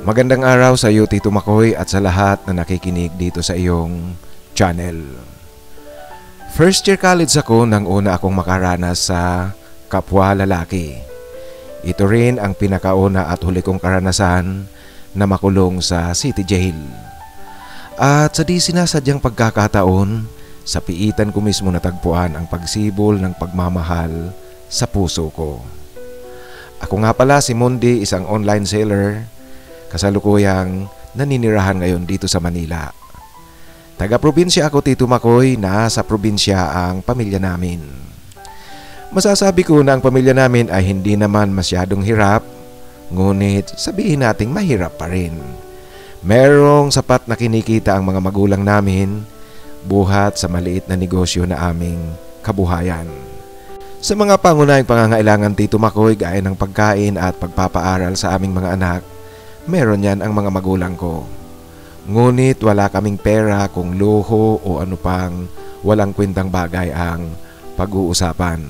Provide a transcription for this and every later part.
Magandang araw sa iyo, Tito Makoy, at sa lahat na nakikinig dito sa iyong channel. First year college ako nang una akong makaranas sa kapwa lalaki. Ito rin ang pinakauna at huli kong karanasan na makulong sa city jail. At sa di sinasadyang pagkakataon, sa piitan ko mismo natagpuan ang pagsibol ng pagmamahal sa puso ko. Ako nga pala si Mundi, isang online seller, kasalukuyang naninirahan ngayon dito sa Manila. Taga-probinsya ako, Tito Makoy, nasa probinsya ang pamilya namin. Masasabi ko na ang pamilya namin ay hindi naman masyadong hirap, ngunit sabihin nating mahirap pa rin. Merong sapat na kinikita ang mga magulang namin buhat sa maliit na negosyo na aming kabuhayan. Sa mga pangunahing pangangailangan, Tito Makoy, gaya ng pagkain at pagpapaaral sa aming mga anak, meron yan ang mga magulang ko. Ngunit wala kaming pera kung luho o ano pang walang kwentang bagay ang pag-uusapan.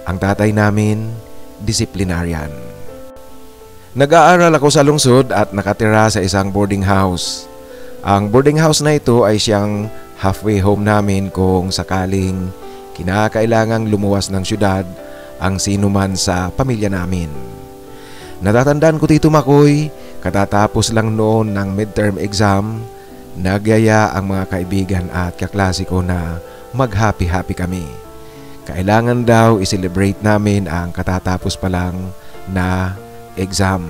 Ang tatay namin, disiplinaryan. Nag-aaral ako sa lungsod at nakatira sa isang boarding house. Ang boarding house na ito ay siyang halfway home namin kung sakaling kinakailangang lumuwas ng syudad ang sinuman sa pamilya namin. Natatandaan ko, Tito Makoy, katatapos lang noon ng midterm exam, nagyaya ang mga kaibigan at kaklase ko na mag-happy-happy kami. Kailangan daw i-celebrate namin ang katatapos pa lang na exam.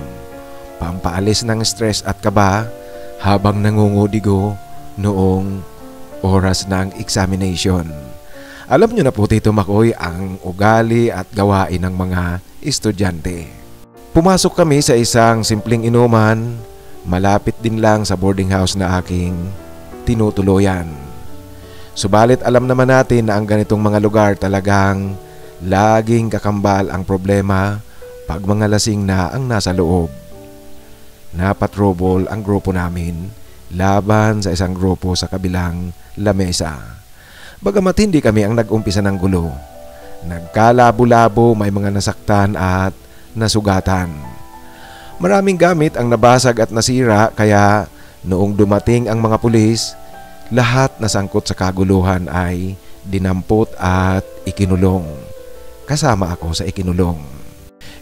Pampaalis ng stress at kaba habang nangungudigo noong oras ng examination. Alam nyo na po, Tito Makoy, ang ugali at gawain ng mga estudyante. Pumasok kami sa isang simpleng inuman, malapit din lang sa boarding house na aking tinutuluyan. Subalit alam naman natin na ang ganitong mga lugar talagang laging kakambal ang problema pag mga lasing na ang nasa loob. Napatrobol ang grupo namin laban sa isang grupo sa kabilang lamesa. Bagamat hindi kami ang nag-umpisa ng gulo, nagkalabo-labo, may mga nasaktan at nasugatan. Maraming gamit ang nabasag at nasira, kaya noong dumating ang mga pulis, lahat na sangkot sa kaguluhan ay dinampot at ikinulong. Kasama ako sa ikinulong.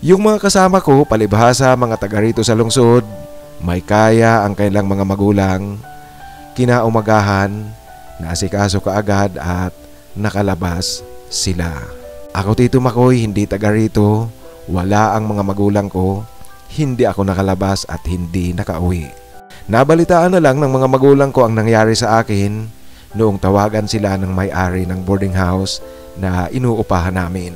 Yung mga kasama ko, palibhasa mga taga rito sa lungsod, may kaya ang kailang mga magulang. Kinaumagahan, naasikaso kaagad at nakalabas sila. Ako, Tito Makoy, hindi taga rito. Wala ang mga magulang ko, hindi ako nakalabas at hindi nakauwi. Nabalitaan na lang ng mga magulang ko ang nangyari sa akin noong tawagan sila ng may-ari ng boarding house na inuupahan namin.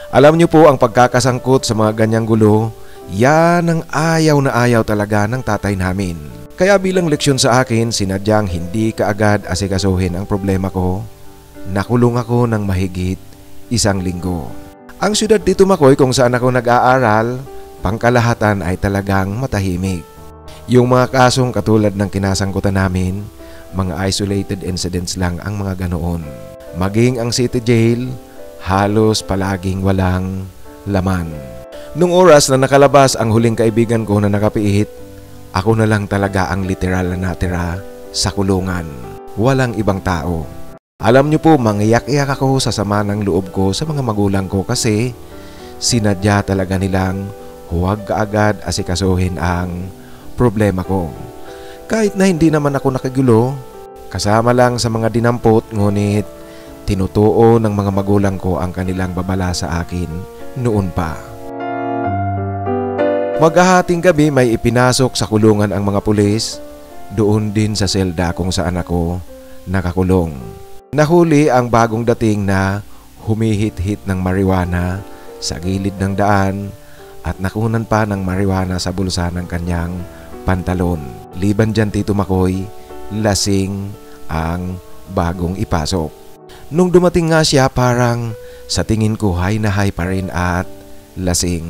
Alam niyo po, ang pagkakasangkot sa mga ganyang gulo, yan ang ayaw na ayaw talaga ng tatay namin. Kaya bilang leksyon sa akin, sinadyang hindi kaagad asikasuhin ang problema ko. Nakulong ako ng mahigit 1 linggo. Ang syudad, Tito Makoy, kung saan ako nag-aaral, pangkalahatan ay talagang matahimik. Yung mga kasong katulad ng kinasangkutan namin, mga isolated incidents lang ang mga ganoon. Maging ang city jail, halos palaging walang laman. Nung oras na nakalabas ang huling kaibigan ko na nakapiit, ako na lang talaga ang literal na natira sa kulungan. Walang ibang tao. Alam niyo po, mangiyak-iyak ako sa sama ng loob ko sa mga magulang ko kasi sinadya talaga nilang huwag kaagad asikasuhin ang problema ko. Kahit na hindi naman ako nakigulo, kasama lang sa mga dinampot, ngunit tinutuo ng mga magulang ko ang kanilang babala sa akin noon pa. Maghahating gabi may ipinasok sa kulungan ang mga pulis, doon din sa selda kung saan ako nakakulong. Nahuli ang bagong dating na humihit-hit ng marijuana sa gilid ng daan at nakunan pa ng marijuana sa bulsa ng kanyang pantalon. Liban dyan, Tito Makoy, lasing ang bagong ipasok. Nung dumating nga siya, parang sa tingin ko high na high pa rin at lasing.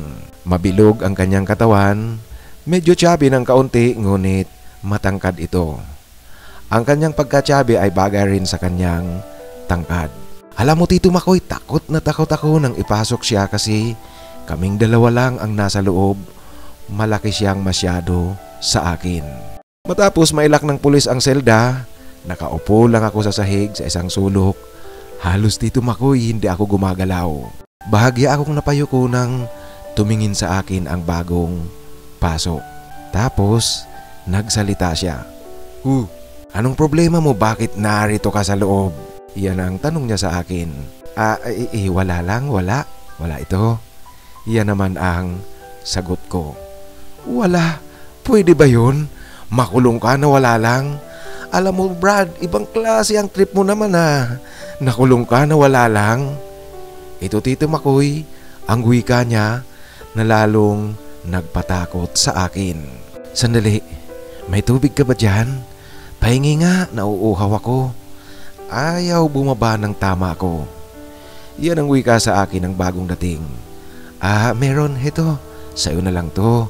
Mabilog ang kanyang katawan, medyo chubby ng kaunti, ngunit matangkad ito. Ang kanyang pagkatsabi ay bagay rin sa kanyang tangkad. Alam mo, Tito Makoy, takot na takot ako nang ipasok siya kasi kaming dalawa lang ang nasa loob. Malaki siyang masyado sa akin. Matapos mailak ng pulis ang selda, nakaupo lang ako sa sahig sa isang sulok. Halos Tito Makoy hindi ako gumagalaw. Bahagya akong napayuko nang tumingin sa akin ang bagong pasok. Tapos nagsalita siya. Anong problema mo? Bakit narito ka sa loob? Iyan ang tanong niya sa akin. Wala lang, wala ito. Iyan naman ang sagot ko. Wala, pwede ba yun? Makulong ka na wala lang? Alam mo Brad, ibang klase ang trip mo naman Nakulong ka na wala lang? Ito Tito Makoy, ang wika niya na lalong nagpatakot sa akin. Sandali, may tubig ka ba dyan? Pahingi nga, nauuhaw ako. Ayaw bumaba ng tama ko. Yan ang wika sa akin ng bagong dating. Meron, heto, sa'yo na lang to.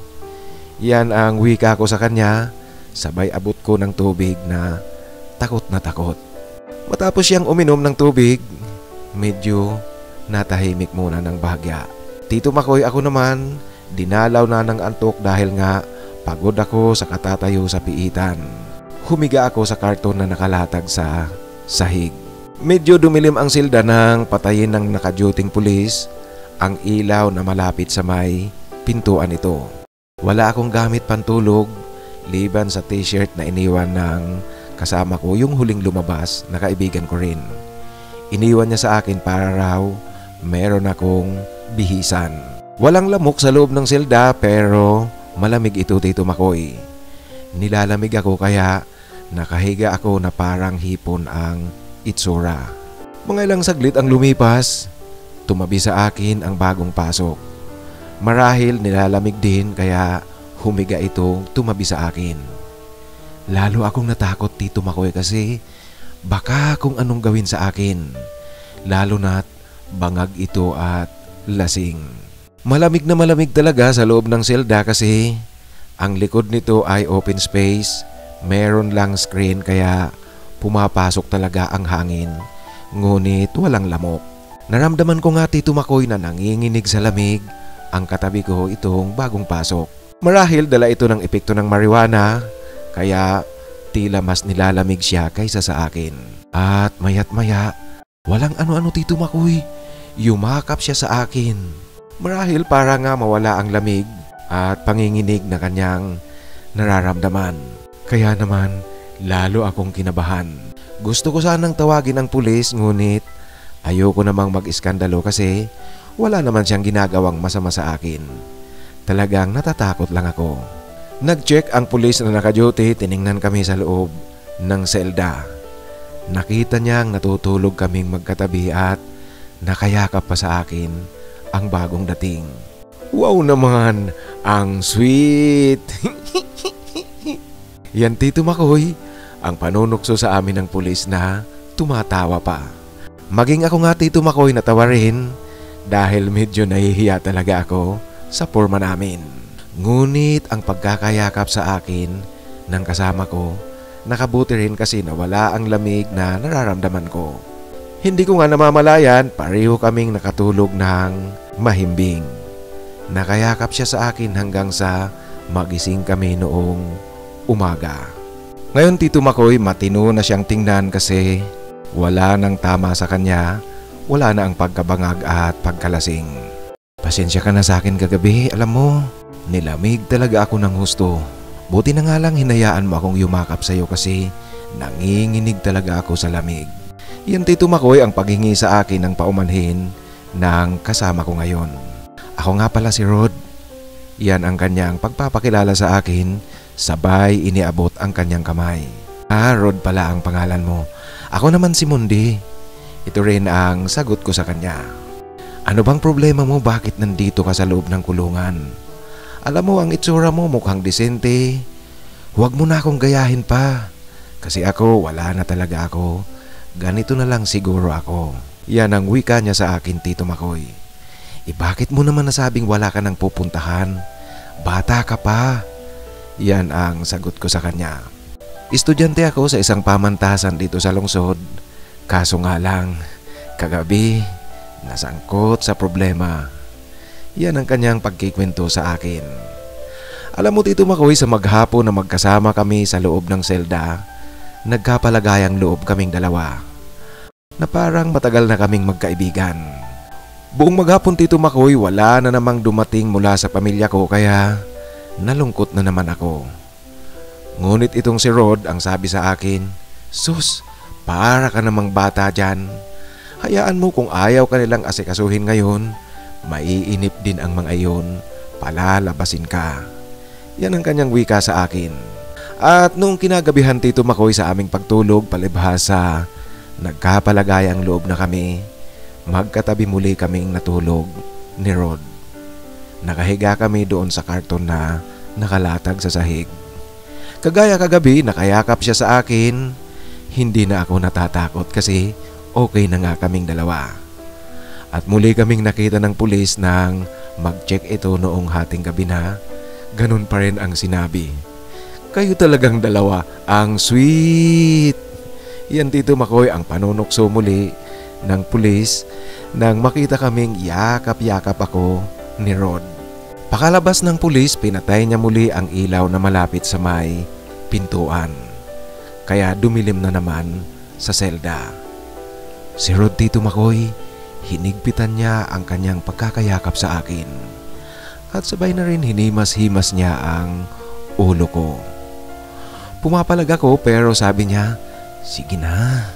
Yan ang wika ko sa kanya, sabay abot ko ng tubig na takot. Matapos siyang uminom ng tubig, medyo natahimik muna ng bahagya. Tito Makoy, ako naman, dinalaw na ng antok dahil nga pagod ako sa katatayo sa piitan. Humiga ako sa karton na nakalatag sa sahig. Medyo dumilim ang silda nang patayin ng nakaduting pulis ang ilaw na malapit sa may pintuan ito. Wala akong gamit pantulog, liban sa t-shirt na iniwan ng kasama ko yung huling lumabas na kaibigan ko rin. Iniwan niya sa akin para raw meron akong bihisan. Walang lamok sa loob ng selda pero malamig ito Tito Makoy. Nilalamig ako kaya nakahiga ako na parang hipon ang itsura. Mga ilang saglit ang lumipas, tumabi sa akin ang bagong pasok. Marahil nilalamig din kaya humiga ito tumabi sa akin. Lalo akong natakot Tito Makoy kasi baka kung anong gawin sa akin. Lalo na't bangag ito at lasing. Malamig na malamig talaga sa loob ng selda kasi ang likod nito ay open space. Meron lang screen kaya pumapasok talaga ang hangin. Ngunit walang lamok. Naramdaman ko nga Tito Makoy na nanginginig sa lamig ang katabi ko itong bagong pasok. Marahil dala ito ng epekto ng marijuana kaya tila mas nilalamig siya kaysa sa akin. At maya't maya, walang ano-ano Tito Makoy, yumakap siya sa akin. Marahil para nga mawala ang lamig at panginginig na kanyang nararamdaman. Kaya naman, lalo akong kinabahan. Gusto ko sanang tawagin ang pulis ngunit ayoko namang mag-iskandalo kasi wala naman siyang ginagawang masama sa akin. Talagang natatakot lang ako. Nag-check ang pulis na naka-duty, tiningnan kami sa loob ng selda. Nakita niyang natutulog kaming magkatabi at nakayakap pa sa akin ang bagong dating. Wow naman, ang sweet! Yan Tito Makoy, ang panunukso sa amin ng pulis na tumatawa pa. Maging ako nga Tito Makoy natawa rin dahil medyo nahihiya talaga ako sa porma namin. Ngunit ang pagkakayakap sa akin ng kasama ko, nakabuti rin kasi nawala ang lamig na nararamdaman ko. Hindi ko nga namamalayan, pareho kaming nakatulog ng mahimbing. Nakayakap siya sa akin hanggang sa magising kami noong umaga. Ngayon Tito Makoy, matino na siyang tingnan kasi wala nang tama sa kanya, wala na ang pagkabangag at pagkalasing. Pasensya ka na sa akin kagabi, alam mo, nilamig talaga ako ng husto. Buti na nga lang hinayaan mo akong yumakap sa'yo kasi nanginginig talaga ako sa lamig. Yan Tito Makoy ang paghingi sa akin ng paumanhin ng kasama ko ngayon. Ako nga pala si Rod. Yan ang kanyang pagpapakilala sa akin, sabay iniabot ang kanyang kamay. Rod pala ang pangalan mo. Ako naman si Mundi. Ito rin ang sagot ko sa kanya. Ano bang problema mo? Bakit nandito ka sa loob ng kulungan? Alam mo ang itsura mo mukhang disente. Huwag mo na akong gayahin pa. Kasi ako wala na talaga ako. Ganito na lang siguro ako. Yan ang wika niya sa akin Tito Makoy. Bakit mo naman nasabing wala ka nang pupuntahan? Bata ka pa. Yan ang sagot ko sa kanya. Estudyante ako sa isang pamantasan dito sa lungsod. Kaso nga lang, kagabi, nasangkot sa problema. Yan ang kanyang pagkikwento sa akin. Alam mo Tito Makoy, sa maghapon na magkasama kami sa loob ng selda, nagkapalagayang loob kaming dalawa na parang matagal na kaming magkaibigan. Buong maghapon Tito Makoy, wala na namang dumating mula sa pamilya ko kaya nalungkot na naman ako. Ngunit itong si Rod ang sabi sa akin, "Sus, para ka namang bata dyan. Hayaan mo kung ayaw ka nilang asikasuhin ngayon, maiinip din ang mga iyon, palalabasin ka." Yan ang kanyang wika sa akin. At nung kinagabihan Tito Makoy sa aming pagtulog, palibhasa, nagkapalagayang loob na kami. Magkatabi muli kaming natulog ni Rod. Nakahiga kami doon sa karton na nakalatag sa sahig. Kagaya kagabi, nakayakap siya sa akin. Hindi na ako natatakot kasi okay na nga kaming dalawa. At muli kaming nakita ng pulis nang mag-check ito noong hating gabi na ganun pa rin ang sinabi. "Kayo talagang dalawa, ang sweet." Yan Tito Makoy ang panunukso muli ng pulis nang makita kaming yakap-yakap ako ni Rod. Pakalabas ng pulis, pinatay niya muli ang ilaw na malapit sa may pintuan. Kaya dumilim na naman sa selda. Si Rod Tito Makoy, hinigpitan niya ang kanyang pagkakayakap sa akin. At sabay na rin hinimas-himas niya ang ulo ko. Pumapalag ako pero sabi niya, "Sige na,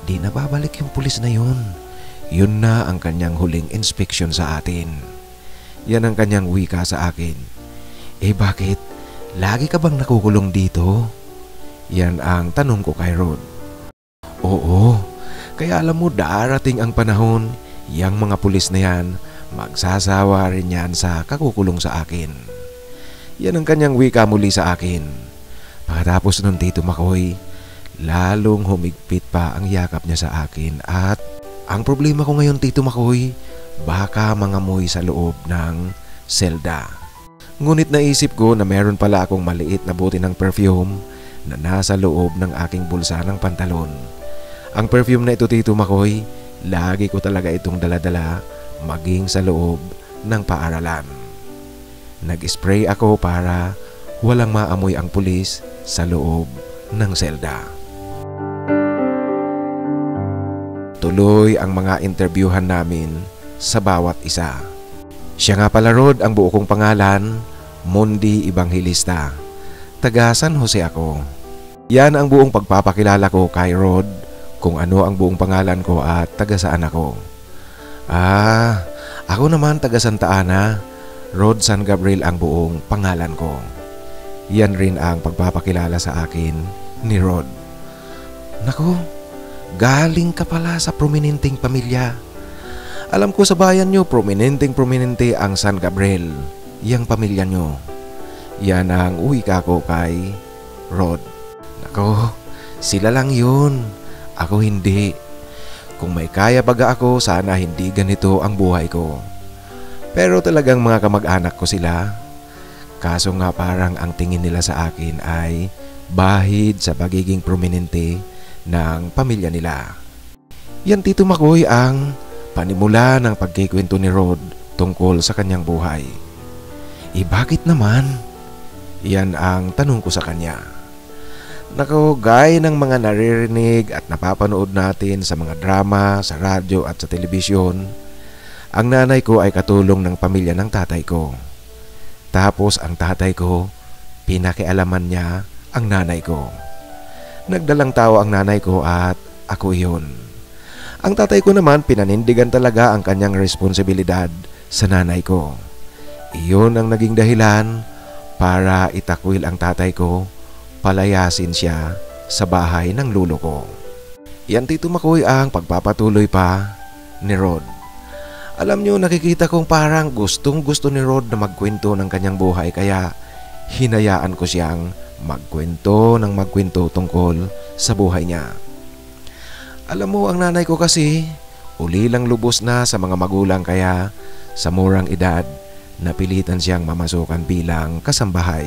di na babalik yung pulis na yun. Yun na ang kanyang huling inspeksyon sa atin." Yan ang kanyang wika sa akin. "Eh bakit? Lagi ka bang nakukulong dito?" Yan ang tanong ko kay Rod. "Oo, kaya alam mo darating ang panahon, yang mga pulis na yan, magsasawa rin yan sa kakukulong sa akin." Yan ang kanyang wika muli sa akin. Pagkatapos nun Tito Makoy, lalong humigpit pa ang yakap niya sa akin at ang problema ko ngayon Tito Makoy, baka mangamoy sa loob ng selda. Ngunit naisip ko na meron pala akong maliit na bote ng perfume na nasa loob ng aking bulsa ng pantalon. Ang perfume na ito Tito Makoy, lagi ko talaga itong daladala maging sa loob ng paaralan. Nag-spray ako para walang maamoy ang pulis sa loob ng selda. Tuloy ang mga interviewhan namin sa bawat isa. Siya nga pala Rod, ang buo kong pangalan, Mondi Evangelista. Taga San Jose ako. Yan ang buong pagpapakilala ko kay Rod, kung ano ang buong pangalan ko at taga saan ako. Ako naman taga Santa Ana, Rod San Gabriel ang buong pangalan ko. Yan rin ang pagpapakilala sa akin ni Rod. Naku, galing ka pala sa prominenteng pamilya. Alam ko sa bayan nyo, prominente ang San Gabriel, yang pamilya nyo. Yan ang wika ko kay Rod. Nako, sila lang yun. Ako hindi. Kung may kaya baga ako, sana hindi ganito ang buhay ko. Pero talagang mga kamag-anak ko sila. Kaso nga parang ang tingin nila sa akin ay bahid sa pagiging prominente ng pamilya nila. Yan Tito Makoy ang panimula ng pagkikwento ni Rod tungkol sa kanyang buhay. Bakit naman? Yan ang tanong ko sa kanya. Nako, gaya ng mga naririnig at napapanood natin sa mga drama, sa radyo at sa telebisyon, ang nanay ko ay katulong ng pamilya ng tatay ko. Tapos ang tatay ko, pinakialaman niya ang nanay ko. Nagdalang tao ang nanay ko at ako iyon. Ang tatay ko naman, pinanindigan talaga ang kanyang responsibilidad sa nanay ko. Iyon ang naging dahilan para itakwil ang tatay ko, palayasin siya sa bahay ng lulo ko. Yan Tito Makoy ang pagpapatuloy pa ni Rod. Alam nyo, nakikita kong parang gustong-gusto ni Rod na magkwento ng kanyang buhay kaya hinayaan ko siyang magkwento tungkol sa buhay niya. Alam mo, ang nanay ko kasi ulilang lubos na sa mga magulang kaya sa murang edad napilitan siyang mamasukan bilang kasambahay.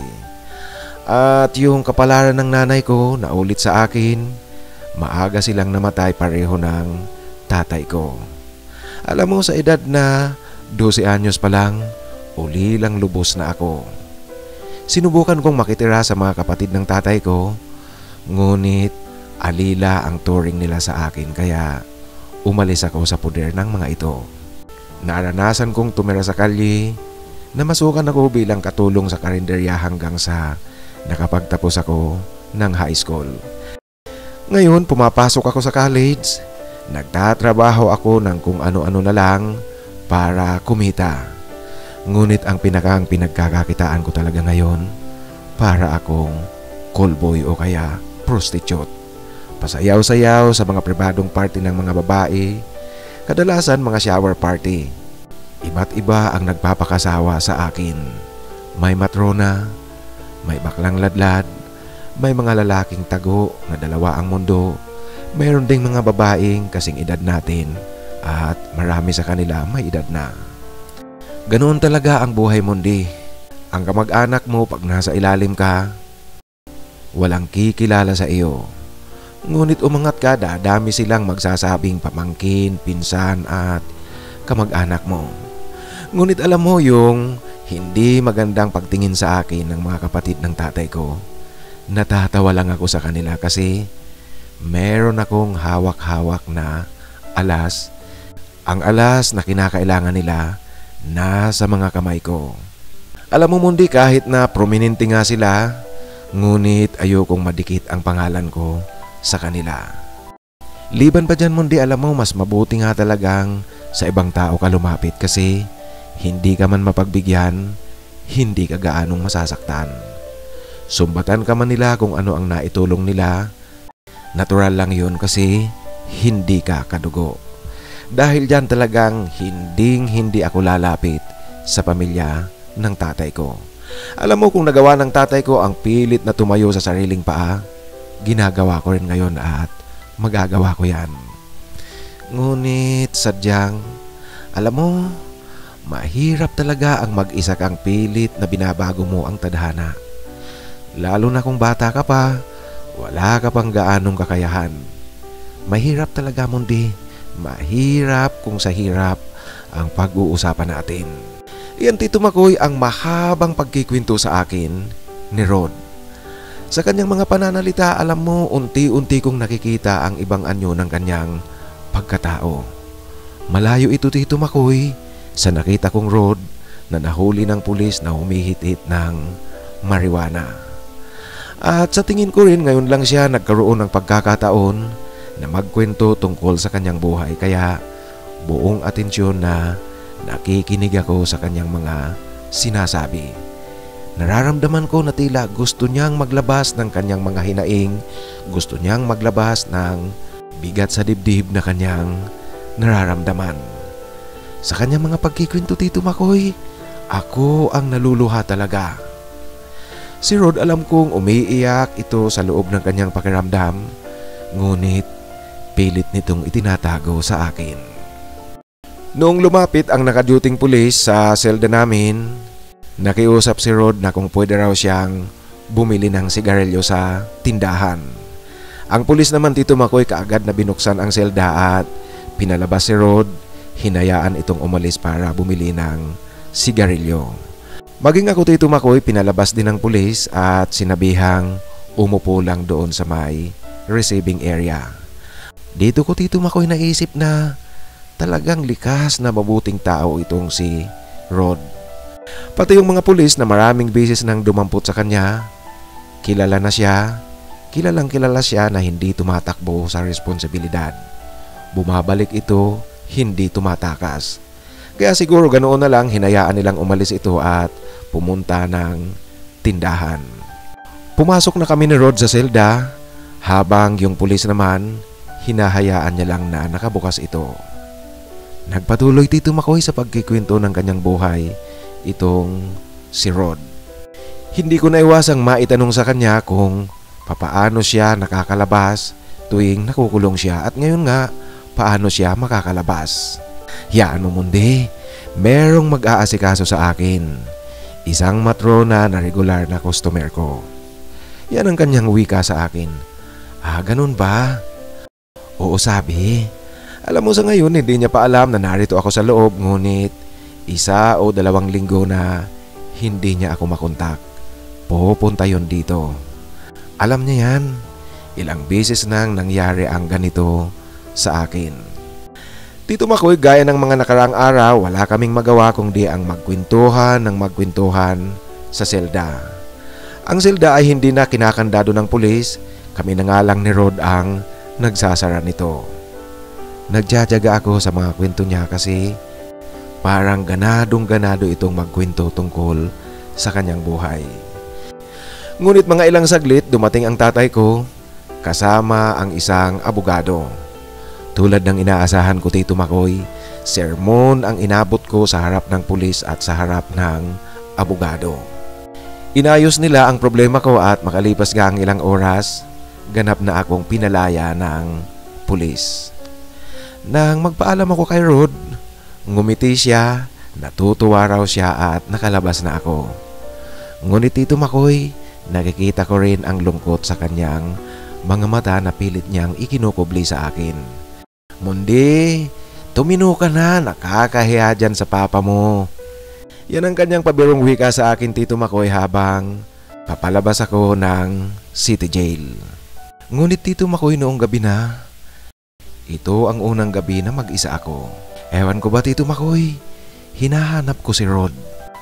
At yung kapalaran ng nanay ko na ulit sa akin, maaga silang namatay pareho ng tatay ko. Alam mo, sa edad na 12 anyos pa lang, uli lang lubos na ako. Sinubukan kong makitira sa mga kapatid ng tatay ko, ngunit alila ang turing nila sa akin kaya umalis ako sa puder ng mga ito. Naranasan kong tumira sa kalye, namasukan ako bilang katulong sa karinderya hanggang sa nakapagtapos ako ng high school. Ngayon pumapasok ako sa college, nagtatrabaho ako ng kung ano-ano na lang para kumita. Ngunit ang pinagkakakitaan ko talaga ngayon para akong callboy o kaya prostitute. Pasayaw-sayaw sa mga pribadong party ng mga babae, kadalasan mga shower party. Iba't iba ang nagpapakasawa sa akin. May matrona, may baklang ladlad, may mga lalaking tago na dalawa ang mundo, mayroon ding mga babaeng kasing edad natin at marami sa kanila may edad na. Ganoon talaga ang buhay mundi. Ang kamag-anak mo pag nasa ilalim ka, walang kikilala sa iyo. Ngunit umangat ka, dadami silang magsasabing pamangkin, pinsan at kamag-anak mo. Ngunit alam mo yung hindi magandang pagtingin sa akin ng mga kapatid ng tatay ko. Natatawa lang ako sa kanila kasi meron akong hawak-hawak na alas. Ang alas na kinakailangan nila nasa mga kamay ko. Alam mo mundi, kahit na prominente nga sila, ngunit ayokong madikit ang pangalan ko sa kanila. Liban pa dyan mundi, alam mo mas mabuti nga talagang sa ibang tao ka lumapit kasi hindi ka man mapagbigyan, hindi ka gaanong masasaktan. Sumbatan ka man nila kung ano ang naitulong nila, natural lang yun kasi hindi ka kadugo. Dahil dyan talagang hindi ako lalapit sa pamilya ng tatay ko. Alam mo kung nagawa ng tatay ko ang pilit na tumayo sa sariling paa, ginagawa ko rin ngayon at magagawa ko yan. Ngunit sadyang, alam mo, mahirap talaga ang mag-isa kang pilit na binabago mo ang tadhana. Lalo na kung bata ka pa, wala ka pang gaanong kakayahan. Mahirap talaga mundi. Mahirap kung sa hirap ang pag-uusapan natin. Iyan Tito Makoy ang mahabang pagkikwento sa akin ni Rod. Sa kanyang mga pananalita, alam mo, unti-unti kong nakikita ang ibang anyo ng kanyang pagkatao. Malayo ito Tito Makoy sa nakita kong Rod na nahuli ng pulis na humihit-hit ng marijuana. At sa tingin ko rin ngayon lang siya nagkaroon ng pagkakataon na magkwento tungkol sa kanyang buhay kaya buong atensyon na nakikinig ako sa kanyang mga sinasabi. Nararamdaman ko na tila gusto niyang maglabas ng kanyang mga hinaing, gusto niyang maglabas ng bigat sa dibdib na kanyang nararamdaman. Sa kanyang mga pagkikwento Tito Makoy, ako ang naluluha talaga. Si Rod alam kong umiiyak ito sa loob ng kanyang pakiramdam, ngunit pilit nitong itinatago sa akin. Noong lumapit ang nakaduting pulis sa selda namin, nakiusap si Rod na kung pwede raw siyang bumili ng sigarilyo sa tindahan. Ang pulis naman Tito Makoy kaagad na binuksan ang selda at pinalabas si Rod, hinayaan itong umalis para bumili ng sigarilyo. Maging ako Tito Makoy, pinalabas din ng pulis at sinabihang umupo lang doon sa may receiving area. Dito ko Tito Makoy naisip na talagang likas na mabuting tao itong si Rod. Pati yung mga pulis na maraming beses nang dumampot sa kanya, kilalang kilala siya na hindi tumatakbo sa responsibilidad. Bumabalik ito, hindi tumatakas. Kaya siguro ganoon na lang hinayaan nilang umalis ito at pumunta ng tindahan. Pumasok na kami ni Rod sa selda habang yung pulis naman hinahayaan niya lang na nakabukas ito. Nagpatuloy Tito Makoy sa pagkikwento ng kanyang buhay itong si Rod. Hindi ko naiwasang maitanong sa kanya kung papaano siya nakakalabas tuwing nakukulong siya at ngayon nga paano siya makakalabas. Yaan mo mundi, merong mag-aasikaso sa akin. Isang matrona na regular na customer ko. Yan ang kanyang wika sa akin. Ganun ba? Oo sabi. Alam mo sa ngayon hindi niya pa alam na narito ako sa loob ngunit 1 o 2 linggo na hindi niya ako makontak. pupunta yon dito. Alam niya yan. Ilang beses nang nangyari ang ganito sa akin. Tito Makoy, gaya ng mga nakaraang araw, wala kaming magawa kundi ang magkwentuhan sa selda. Ang selda ay hindi na kinakandado ng pulis, kami na nga lang ni Rod ang nagsasara nito. Nagtsatsaga ako sa mga kwento niya kasi parang ganadong-ganado itong magkwento tungkol sa kanyang buhay. Ngunit mga ilang saglit dumating ang tatay ko kasama ang isang abogado. Tulad ng inaasahan ko, Tito Makoy, sermon ang inabot ko sa harap ng pulis at sa harap ng abogado. Inayos nila ang problema ko at makalipas nga ang ilang oras, ganap na akong pinalaya ng pulis. Nang magpaalam ako kay Rod, ngumiti siya, natutuwa raw siya at nakalabas na ako. Ngunit Tito Makoy, nakikita ko rin ang lungkot sa kanyang mga mata na pilit niyang ikinukubli sa akin. Mundi, tumino ka na, nakakahiya dyan sa papa mo. Yan ang kanyang pabirong wika sa akin, Tito Makoy, habang papalabas ako ng city jail. Ngunit Tito Makoy, noong gabi na, ito ang unang gabi na mag-isa ako. Ewan ko ba, Tito Makoy, hinahanap ko si Rod.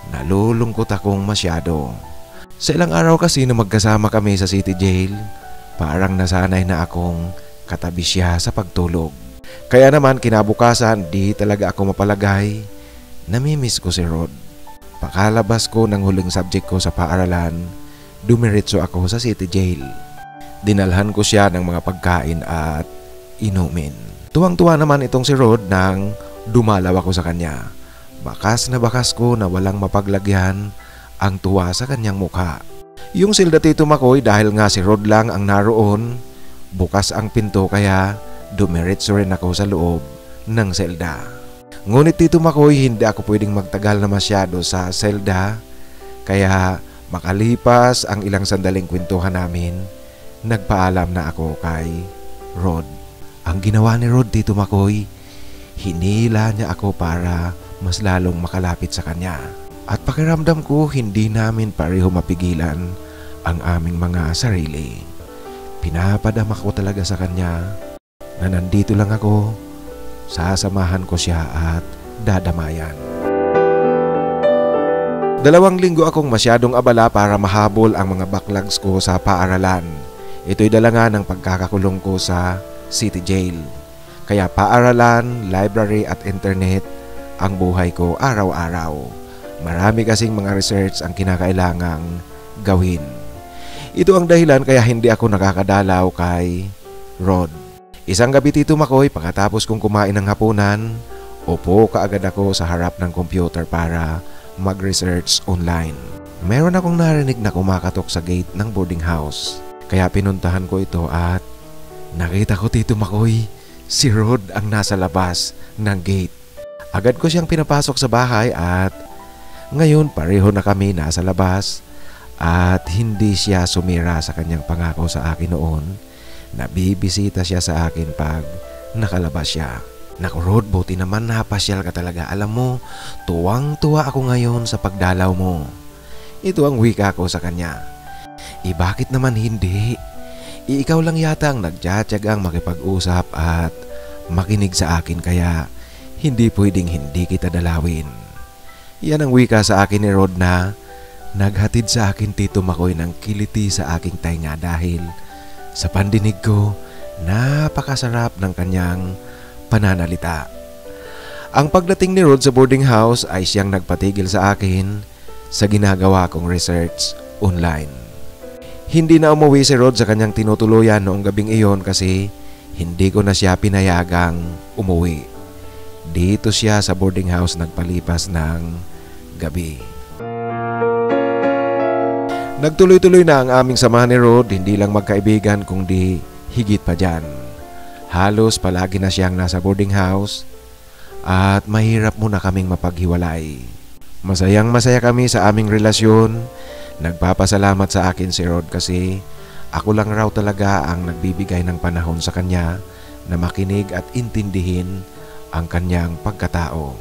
Nalulungkot akong masyado. Sa ilang araw kasi na magkasama kami sa city jail, parang nasanay na akong katabi siya sa pagtulog. Kaya naman kinabukasan, di talaga ako mapalagay. Namimiss ko si Rod. Pakalabas ko ng huling subject ko sa paaralan, dumiretso ako sa city jail. Dinalhan ko siya ng mga pagkain at inumin. Tuwang-tuwa naman itong si Rod nang dumalaw ako sa kanya. Bakas na bakas ko na walang mapaglagyan ang tuwa sa kanyang mukha. Yung silda, Tito Makoy, dahil nga si Rod lang ang naroon, bukas ang pinto kaya dumiretso rin ako sa loob ng selda. Ngunit Tito Makoy, hindi ako pwedeng magtagal na masyado sa selda, kaya makalipas ang ilang sandaling kwentuhan namin, nagpaalam na ako kay Rod. Ang ginawa ni Rod, Tito Makoy, hinila niya ako para mas lalong makalapit sa kanya. At pakiramdam ko, hindi namin pareho mapigilan ang aming mga sarili. Pinapadama ko talaga sa kanya na nandito lang ako, sasamahan ko siya at dadamayan. 2 linggo akong masyadong abala para mahabol ang mga backlogs ko sa paaralan. Ito'y dala nga ng pagkakakulong ko sa city jail. Kaya paaralan, library at internet ang buhay ko araw-araw. Marami kasing mga research ang kinakailangang gawin. Ito ang dahilan kaya hindi ako nakakadalaw kay Rod. Isang gabi, Tito Makoy, pagkatapos kong kumain ng hapunan, upo kaagad ako sa harap ng computer para mag-research online. Meron akong narinig na kumakatok sa gate ng boarding house. Kaya pinuntahan ko ito at nakita ko, Tito Makoy, si Rod ang nasa labas ng gate. Agad ko siyang pinapasok sa bahay at ngayon pareho na kami nasa labas at hindi siya sumira sa kanyang pangako sa akin noon na bibisita siya sa akin pag nakalabas siya. Naku Rod, buti naman napasyal ka talaga. Alam mo, tuwang-tuwa ako ngayon sa pagdalaw mo. Ito ang wika ko sa kanya. Bakit naman hindi? Ikaw lang yata ang nagtsatsagang makipag-usap at makinig sa akin kaya hindi pwedeng hindi kita dalawin. Yan ang wika sa akin ni Rod na naghatid sa akin, Tito Makoy, ng kiliti sa aking tainga dahil sa pandinig ko, napakasarap ng kanyang pananalita. Ang pagdating ni Rod sa boarding house ay siyang nagpatigil sa akin sa ginagawa kong research online. Hindi na umuwi si Rod sa kanyang tinutuluyan noong gabing iyon kasi hindi ko na siya pinayagang umuwi. Dito siya sa boarding house nagpalipas ng gabi. Nagtuloy-tuloy na ang aming samahan ni Rod, hindi lang magkaibigan kundi higit pa dyan. Halos palagi na siyang nasa boarding house at mahirap muna kaming mapaghiwalay. Masayang masaya kami sa aming relasyon. Nagpapasalamat sa akin si Rod kasi ako lang raw talaga ang nagbibigay ng panahon sa kanya na makinig at intindihin ang kanyang pagkatao.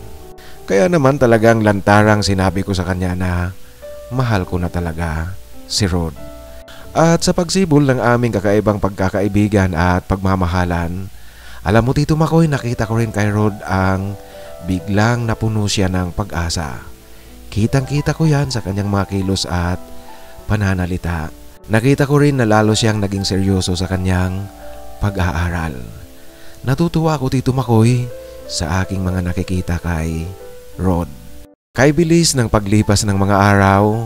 Kaya naman talagang lantarang sinabi ko sa kanya na mahal ko na talaga si Rod. At sa pagsibol ng aming kakaibang pagkakaibigan at pagmamahalan, alam mo Tito Makoy, nakita ko rin kay Rod ang biglang napuno siya ng pag-asa. Kitang-kita ko yan sa kanyang mga kilos at pananalita. Nakita ko rin na lalo siyang naging seryoso sa kanyang pag-aaral. Natutuwa ako Tito Makoy sa aking mga nakikita kay Rod. Kay bilis ng paglipas ng mga araw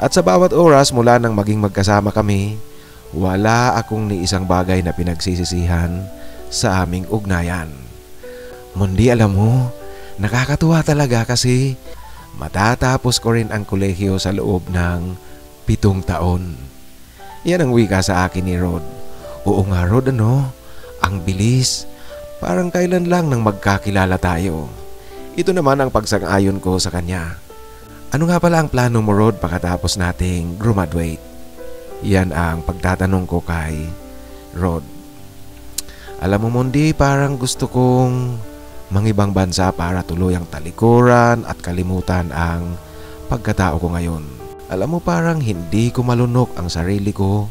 at sa bawat oras mula nang maging magkasama kami, wala akong ni isang bagay na pinagsisisihan sa aming ugnayan. Mundi, alam mo, nakakatuwa talaga kasi matatapos ko rin ang kolehiyo sa loob ng 7 taon. Yan ang wika sa akin ni Rod. Oo nga Rod, ang bilis. Parang kailan lang nang magkakilala tayo. Ito naman ang pagsang-ayon ko sa kanya. Ano nga pala ang plano mo Rod pagkatapos nating graduate? Yan ang pagtatanong ko kay Rod. Alam mo Mundi, parang gusto kong mangibang bansa para tuluyang talikuran at kalimutan ang pagkatao ko ngayon. Alam mo parang hindi ko malunok ang sarili ko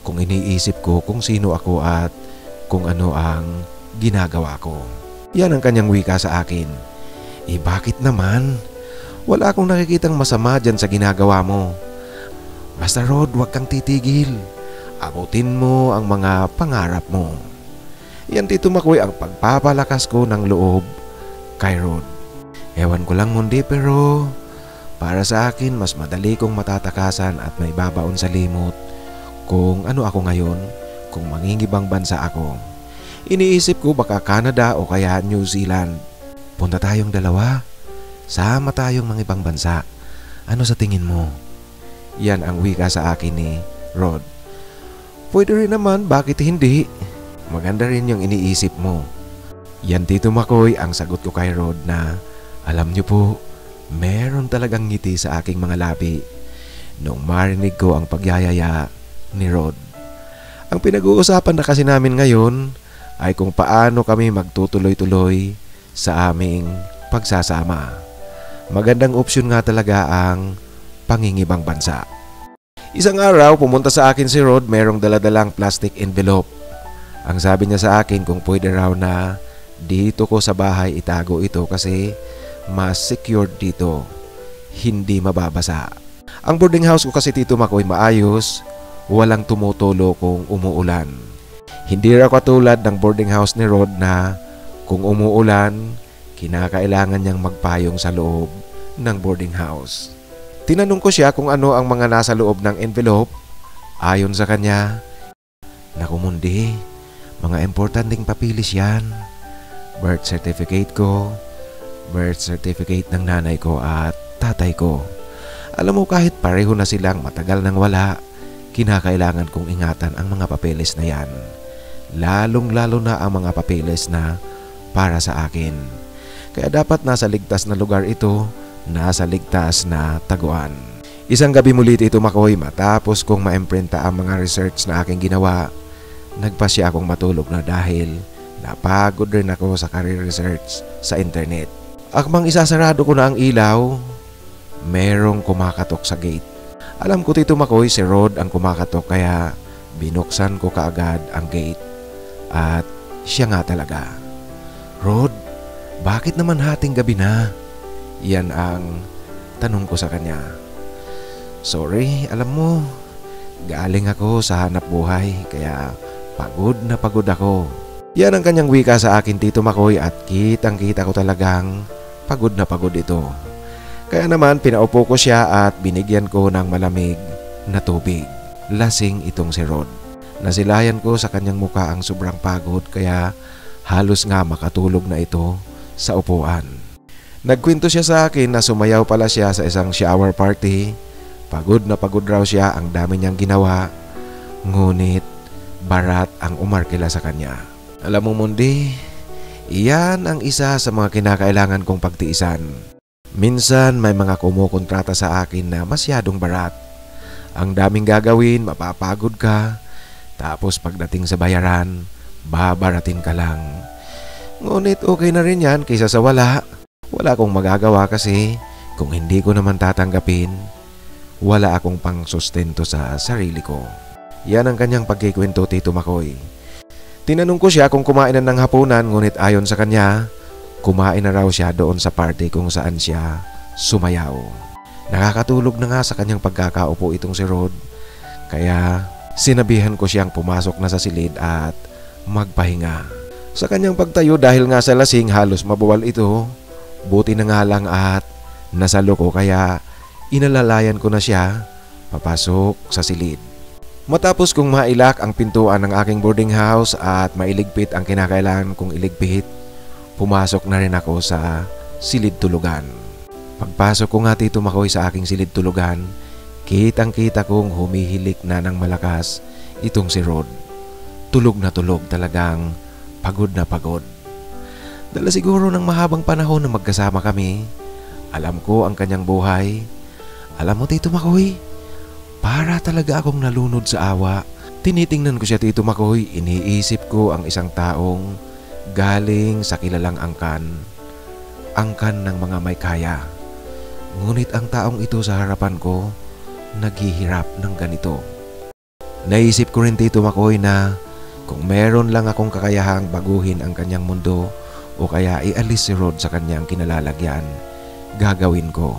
kung iniisip ko kung sino ako at kung ano ang ginagawa ko. Yan ang kanyang wika sa akin. Bakit naman? Wala akong nakikitang masama dyan sa ginagawa mo. Basta Rod, huwag kang titigil. Abutin mo ang mga pangarap mo. Yan Tito Makoy ang pagpapalakas ko ng loob kay Rod. Ewan ko lang Mundi, pero para sa akin mas madali kong matatakasan at may babaon sa limot kung ano ako ngayon, kung mangingibang bansa ako. Iniisip ko baka Canada o kaya New Zealand. Punta tayong dalawa. Sama tayong mangibang bansa. Ano sa tingin mo? Yan ang wika sa akin ni Rod. Pwede rin naman, bakit hindi? Maganda rin yung iniisip mo. Yan Tito Makoy ang sagot ko kay Rod na alam niyo po, meron talagang ngiti sa aking mga labi nung marinig ko ang pagyayaya ni Rod. Ang pinag-uusapan na kasi namin ngayon ay kung paano kami magtutuloy-tuloy sa aming pagsasama. Magandang opsyon nga talaga ang pangingibang bansa. Isang araw pumunta sa akin si Rod, merong daladalang plastic envelope. Ang sabi niya sa akin kung pwede raw na dito ko sa bahay itago ito kasi mas secured dito, hindi mababasa. Ang boarding house ko kasi Tito Makoy maayos, walang tumutulo kung umuulan. Hindi raw katulad ng boarding house ni Rod na kung umuulan, kinakailangan niyang magpayong sa loob ng boarding house. Tinanong ko siya kung ano ang mga nasa loob ng envelope. Ayon sa kanya, naku Mundi, mga importanteng papilis yan. Birth certificate ko, birth certificate ng nanay ko at tatay ko. Alam mo kahit pareho na silang matagal nang wala, kinakailangan kong ingatan ang mga papeles na yan. Lalong-lalo na ang mga papeles na para sa akin. Kaya dapat nasa ligtas na lugar ito, nasa ligtas na taguan. Isang gabi muli Tito Makoy, matapos kong ma-imprinta ang mga research na aking ginawa, nagpasya akong matulog na dahil napagod rin ako sa career research sa internet. Akmang isasarado ko na ang ilaw, merong kumakatok sa gate. Alam ko Tito Makoy, si Rod ang kumakatok kaya binuksan ko kaagad ang gate. At siya nga talaga. Rod, bakit naman hating gabi na? Yan ang tanong ko sa kanya. Sorry, alam mo, galing ako sa hanap buhay kaya pagod na pagod ako. Yan ang kanyang wika sa akin Tito Makoy at kitang-kita ko talagang pagod na pagod ito. Kaya naman pinaupo ko siya at binigyan ko ng malamig na tubig. Lasing itong si Rod. Nasilayan ko sa kanyang muka ang sobrang pagod kaya halos nga makatulog na ito sa upuan. Nagkwento siya sa akin na sumayaw pala siya sa isang shower party. Pagod na pagod raw siya, ang dami niyang ginawa. Ngunit barat ang umarkila sa kanya. Alam mo Mundi, iyan ang isa sa mga kinakailangan kong pagtiisan. Minsan may mga kumukontrata sa akin na masyadong barat. Ang daming gagawin, mapapagod ka. Tapos pagdating sa bayaran, babaratin ka lang. Ngunit okay na rin yan kaysa sa wala. Wala akong magagawa kasi kung hindi ko naman tatanggapin, wala akong pangsustento sa sarili ko. Yan ang kanyang pagkikwento, Tito Makoy. Tinanong ko siya kung kumain na ng hapunan, ngunit ayon sa kanya, kumain na raw siya doon sa party kung saan siya sumayaw. Nakakatulog na nga sa kanyang pagkakaupo itong si Rod, kaya sinabihan ko siyang pumasok na sa silid at magpahinga. Sa kanyang pagtayo dahil nga sa lasing halos mabuwal ito, buti na nga lang at nasalo ko kaya inalalayan ko na siya papasok sa silid. Matapos kong mailak ang pintuan ng aking boarding house at mailigpit ang kinakailangan kong iligpit, pumasok na rin ako sa silid tulugan. Pagpasok ko nga, Tito Makoy, sa aking silid tulugan, kitang-kita kong humihilik na ng malakas itong si Rod. Tulog na tulog, talagang pagod na pagod. Dala siguro ng mahabang panahon na magkasama kami, alam ko ang kanyang buhay. Alam mo, Tito Makoy, para talaga akong nalunod sa awa. Tinitingnan ko siya, Tito Makoy, iniisip ko ang isang taong galing sa kilalang angkan ng mga may kaya. Ngunit ang taong ito sa harapan ko, naghihirap ng ganito. Naisip ko rin, Tito Makoy, na kung meron lang akong kakayahang baguhin ang kanyang mundo o kaya ialis si Rod sa kanyang kinalalagyan, gagawin ko.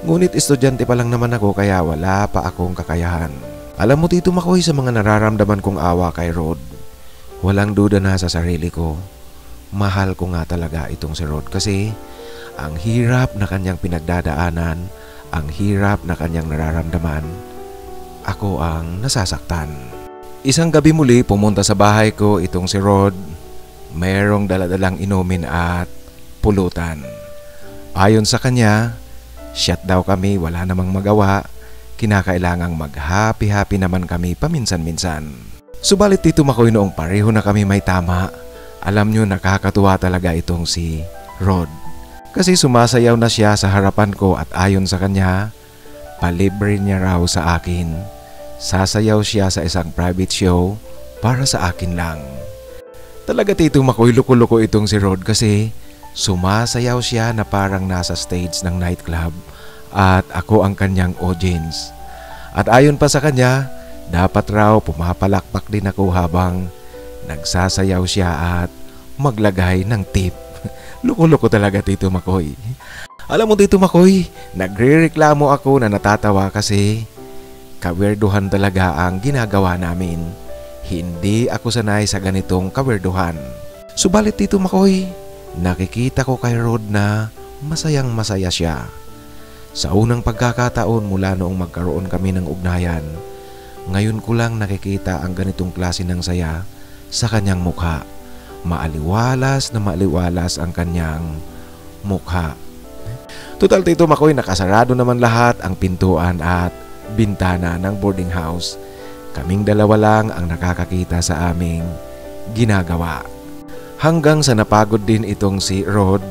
Ngunit estudyante pa lang naman ako kaya wala pa akong kakayahan. Alam mo, Tito Makoy, sa mga nararamdaman kong awa kay Rod, walang duda na sa sarili ko. Mahal ko nga talaga itong si Rod kasi ang hirap na kanyang pinagdadaanan, ang hirap na kanyang nararamdaman, ako ang nasasaktan. Isang gabi muli pumunta sa bahay ko itong si Rod. Mayroong daladalang inumin at pulutan. Ayon sa kanya, shut daw kami, wala namang magawa. Kinakailangang mag-happy-happy naman kami paminsan-minsan. Subalit, Tito Makoy, noong pareho na kami may tama, alam nyo, nakakatuwa talaga itong si Rod. Kasi sumasayaw na siya sa harapan ko at ayon sa kanya, palibre niya raw sa akin. Sasayaw siya sa isang private show para sa akin lang. Talaga, Tito Makoy, loko-loko itong si Rod kasi sumasayaw siya na parang nasa stage ng nightclub at ako ang kanyang audience. At ayon pa sa kanya, dapat raw pumapalakpak din ako habang nagsasayaw siya at maglagay ng tip. Loko-loko talaga, Tito Makoy. Alam mo, Tito Makoy, nagre-reklamo ako na natatawa kasi kawerduhan talaga ang ginagawa namin. Hindi ako sanay sa ganitong kawerduhan. Subalit, Tito Makoy, nakikita ko kay Rod na masayang masaya siya. Sa unang pagkakataon mula noong magkaroon kami ng ugnayan, ngayon ko lang nakikita ang ganitong klase ng saya sa kanyang mukha. Maaliwalas na maaliwalas ang kanyang mukha. Total, Tito Makoy, nakasarado naman lahat ang pintuan at bintana ng boarding house. Kaming dalawa lang ang nakakakita sa aming ginagawa. Hanggang sa napagod din itong si Rod,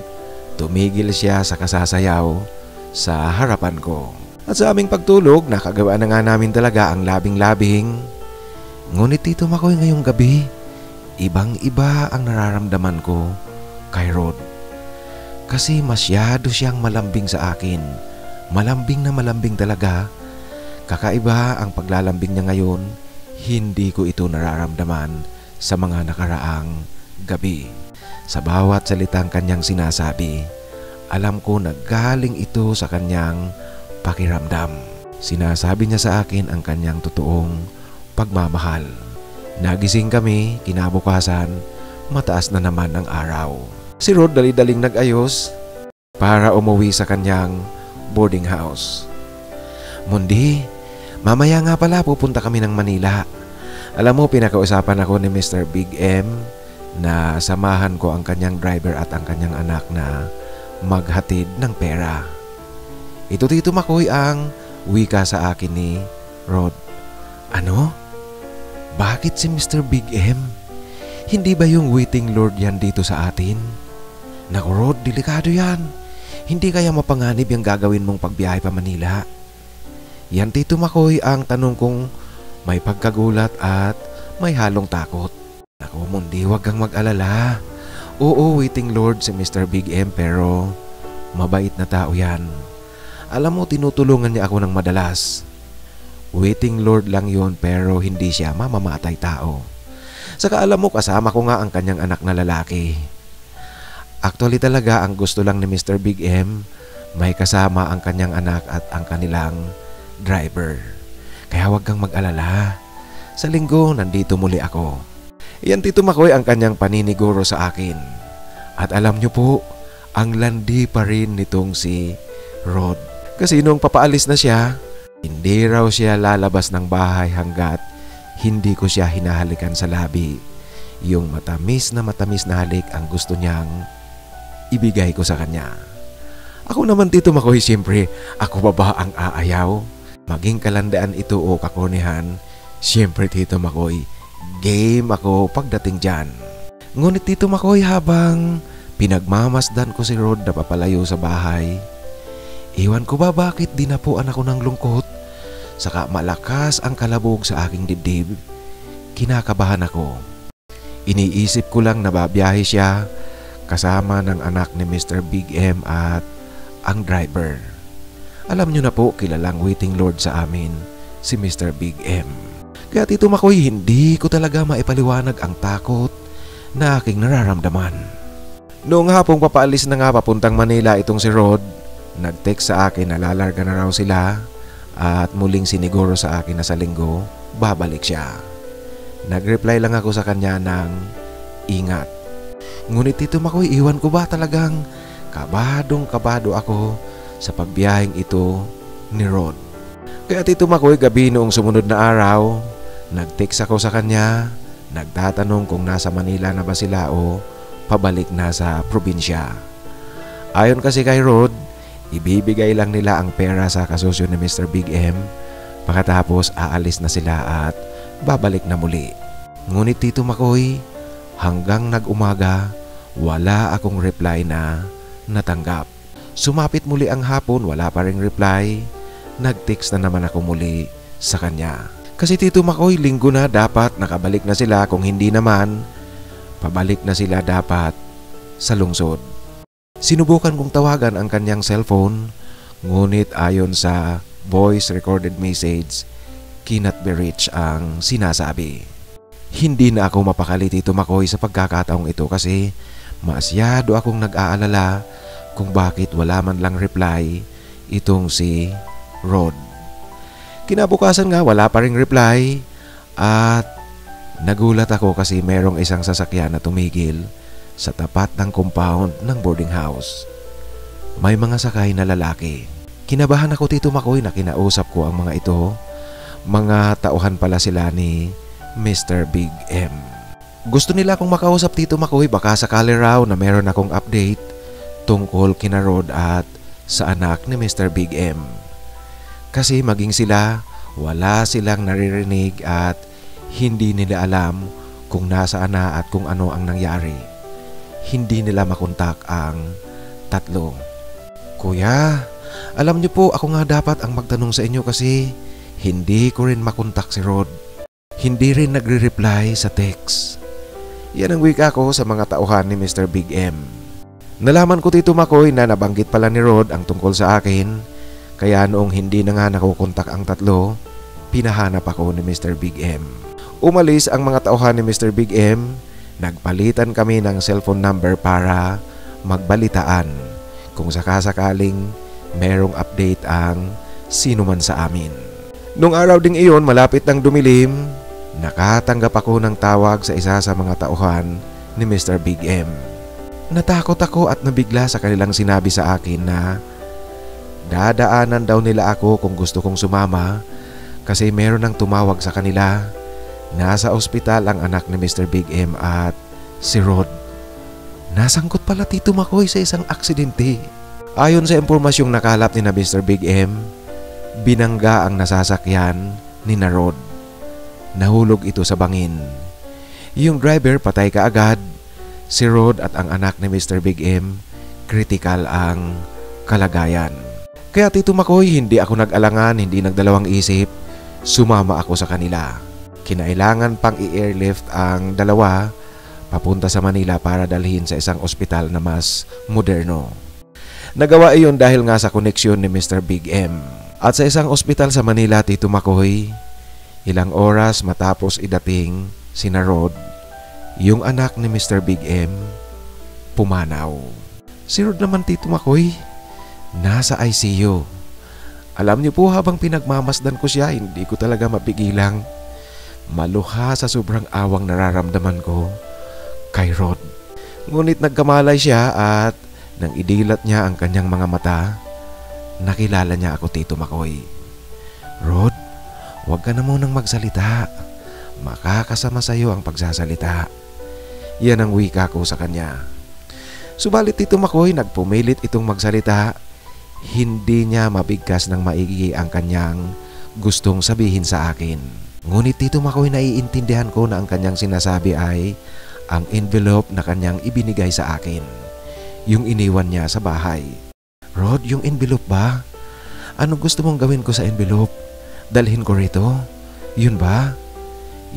tumigil siya sa kasasayaw sa harapan ko. At sa aming pagtulog, nakagawa na nga namin talaga ang labing-labing. Ngunit, Tito Makoy, ngayong gabi, ibang-iba ang nararamdaman ko kay Rod. Kasi masyado siyang malambing sa akin. Malambing na malambing talaga. Kakaiba ang paglalambing niya ngayon. Hindi ko ito nararamdaman sa mga nakaraang gabi. Sa bawat salitang kanyang sinasabi, alam ko na galing ito sa kanyang pakiramdam. Sinasabi niya sa akin ang kanyang totoong pagmamahal. Nagising kami, kinabukasan, mataas na naman ang araw. Si Rod dali-daling nag-ayos para umuwi sa kanyang boarding house. Mundi, mamaya nga pala pupunta kami ng Manila. Alam mo, pinakausapan ako ni Mr. Big M na samahan ko ang kanyang driver at ang kanyang anak na maghatid ng pera. Ito, Tito Makoy, ang wika sa akin ni Rod. Ano? Bakit si Mr. Big M? Hindi ba yung waiting lord yan dito sa atin? Naku, Rod, delikado yan. Hindi kaya mapanganib yung gagawin mong pagbiyahe pa Manila? Yan, Tito Makoy, ang tanong kong may pagkagulat at may halong takot. Naku, Mundi, huwag kang mag-alala. Oo, waiting lord si Mr. Big M, pero mabait na tao yan. Alam mo, tinutulungan niya ako ng madalas. Waiting Lord lang yon pero hindi siya mamamatay tao. Saka alam mo, kasama ko nga ang kanyang anak na lalaki. Actually talaga ang gusto lang ni Mr. Big M, may kasama ang kanyang anak at ang kanilang driver. Kaya huwag kang mag-alala. Sa linggo, nandito muli ako. Iyan Tito Makoy ang kanyang paniniguro sa akin. At alam niyo po, ang landi pa rin nitong si Rod. Kasi nung papaalis na siya, hindi raw siya lalabas ng bahay hanggat hindi ko siya hinahalikan sa labi. Yung matamis na halik ang gusto niyang ibigay ko sa kanya. Ako naman Tito Makoy, siyempre, ako ba ba ang aayaw? Maging kalandaan ito o kakornihan, siyempre Tito Makoy, game ako pagdating dyan. Ngunit Tito Makoy, habang pinagmamasdan ko si Rod na papalayo sa bahay, iwan ko ba bakit dinapuan ako ng lungkot? Saka malakas ang kalabog sa aking dibdib. Kinakabahan ako. Iniisip ko lang na babiyahe siya kasama ng anak ni Mr. Big M at ang driver. Alam nyo na po, kilalang waiting Lord sa amin, si Mr. Big M. Kaya Tito Makoy, hindi ko talaga maipaliwanag ang takot na aking nararamdaman. Noong hapong papaalis na nga papuntang Manila itong si Rod, nag-text sa akin na lalarga na raw sila at muling siniguro sa akin na sa linggo, babalik siya. Nag-reply lang ako sa kanya ng ingat. Ngunit Tito Makoy, iwan ko ba talagang kabado ako sa pagbiyaheng ito ni Rod. Kaya Tito Makoy, gabi noong sumunod na araw, nag-text ako sa kanya, nagtatanong kung nasa Manila na ba sila o pabalik na sa probinsya. Ayon kasi kay Rod, ibibigay lang nila ang pera sa kasosyo ni Mr. Big M, pagkatapos aalis na sila at babalik na muli. Ngunit Tito Makoy, hanggang nag-umaga, wala akong reply na natanggap. Sumapit muli ang hapon, wala pa ring reply. Nag-text na naman ako muli sa kanya. Kasi Tito Makoy, linggo na, dapat nakabalik na sila, kung hindi naman, pabalik na sila dapat sa lungsod. Sinubukan kong tawagan ang kanyang cellphone, ngunit ayon sa voice recorded message, cannot be reached ang sinasabi. Hindi na ako mapakali Tito Makoy sa pagkakataong ito kasi masyado akong nag-aalala kung bakit wala man lang reply itong si Rod. Kinabukasan nga, wala pa ring reply at nagulat ako kasi merong isang sasakyan na tumigil sa tapat ng compound ng boarding house. May mga sakay na lalaki. Kinabahan ako Tito Makoy na kinausap ko ang mga ito. Mga tauhan pala sila ni Mr. Big M. Gusto nila akong makausap Tito Makoy, baka sakali raw na meron akong update tungkol kina Rod at sa anak ni Mr. Big M. Kasi maging sila, wala silang naririnig at hindi nila alam kung nasaan na at kung ano ang nangyari. Hindi nila makontak ang tatlo. Kuya, alam niyo po, ako nga dapat ang magtanong sa inyo kasi hindi ko rin makontak si Rod. Hindi rin nagre-reply sa text. Yan ang wika ko sa mga tauhan ni Mr. Big M. Nalaman ko Tito Makoy na nabanggit pala ni Rod ang tungkol sa akin, kaya noong hindi na nga nakukontak ang tatlo, pinahanap ako ni Mr. Big M. Umalis ang mga tauhan ni Mr. Big M. Nagpalitan kami ng cellphone number para magbalitaan kung sakasakaling merong update ang sino man sa amin. Nung araw ding iyon, malapit ng dumilim, nakatanggap ako ng tawag sa isa sa mga tauhan ni Mr. Big M. Natakot ako at nabigla sa kanilang sinabi sa akin na dadaanan daw nila ako kung gusto kong sumama kasi meron nang tumawag sa kanila. Nasa ospital ang anak ni Mr. Big M at si Rod. Nasangkot pala Tito Makoy sa isang aksidente. Ayon sa impormasyong nakalap ni na Mr. Big M, binangga ang nasasakyan ni na Rod. Nahulog ito sa bangin. Yung driver patay kaagad. Si Rod at ang anak ni Mr. Big M, critical ang kalagayan. Kaya Tito Makoy, hindi ako nag-alangan, hindi nagdalawang isip. Sumama ako sa kanila. Kinailangan pang i-airlift ang dalawa papunta sa Manila para dalhin sa isang ospital na mas moderno. Nagawa iyon dahil nga sa koneksyon ni Mr. Big M. At sa isang ospital sa Manila, Tito Makoy, ilang oras matapos idating sina Rod, yung anak ni Mr. Big M, pumanaw. Si Rod naman, Tito Makoy, nasa ICU. Alam niyo po, habang pinagmamasdan ko siya, hindi ko talaga mapigilang maluha sa sobrang awang nararamdaman ko kay Rod. Ngunit nagkamalay siya at nang idilat niya ang kanyang mga mata, nakilala niya ako, Tito Makoy. Rod, huwag ka na munang magsalita. Makakasama sa iyo ang pagsasalita. Yan ang wika ko sa kanya. Subalit, Tito Makoy, nagpumilit itong magsalita. Hindi niya mabigkas ng maigi ang kanyang gustong sabihin sa akin. Ngunit, Tito Makoy, naiintindihan ko na ang kanyang sinasabi ay ang envelope na kanyang ibinigay sa akin. Yung iniwan niya sa bahay. Rod, yung envelope ba? Anong gusto mong gawin ko sa envelope? Dalhin ko rito? Yun ba?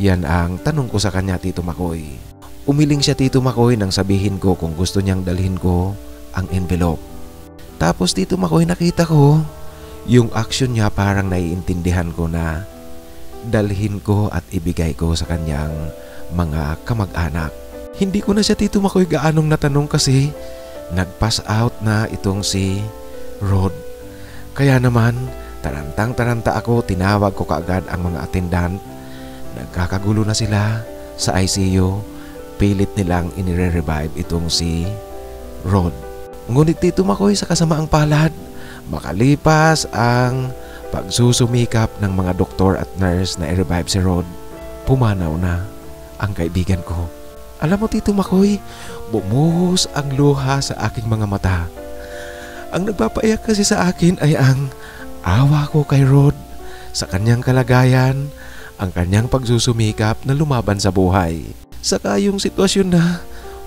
Yan ang tanong ko sa kanya, Tito Makoy. Umiling siya, Tito Makoy, nang sabihin ko kung gusto niyang dalhin ko ang envelope. Tapos, Tito Makoy, nakita ko yung action niya, parang naiintindihan ko na dalhin ko at ibigay ko sa kanyang mga kamag-anak. Hindi ko na siya, Tito Makoy, gaanong natanong kasi nag-pass out na itong si Rod. Kaya naman, tarantang-taranta ako, tinawag ko kaagad ang mga attendant. Nagkakagulo na sila sa ICU. Pilit nilang inire-revive itong si Rod. Ngunit, Tito Makoy, sa kasamaang palad, makalipas ang pagsusumikap ng mga doktor at nurse na i-revive si Rod, pumanaw na ang kaibigan ko. Alam mo, Tito Makoy, bumuhos ang luha sa aking mga mata. Ang nagpapaiyak kasi sa akin ay ang awa ko kay Rod sa kanyang kalagayan, ang kanyang pagsusumikap na lumaban sa buhay. Saka yung sitwasyon na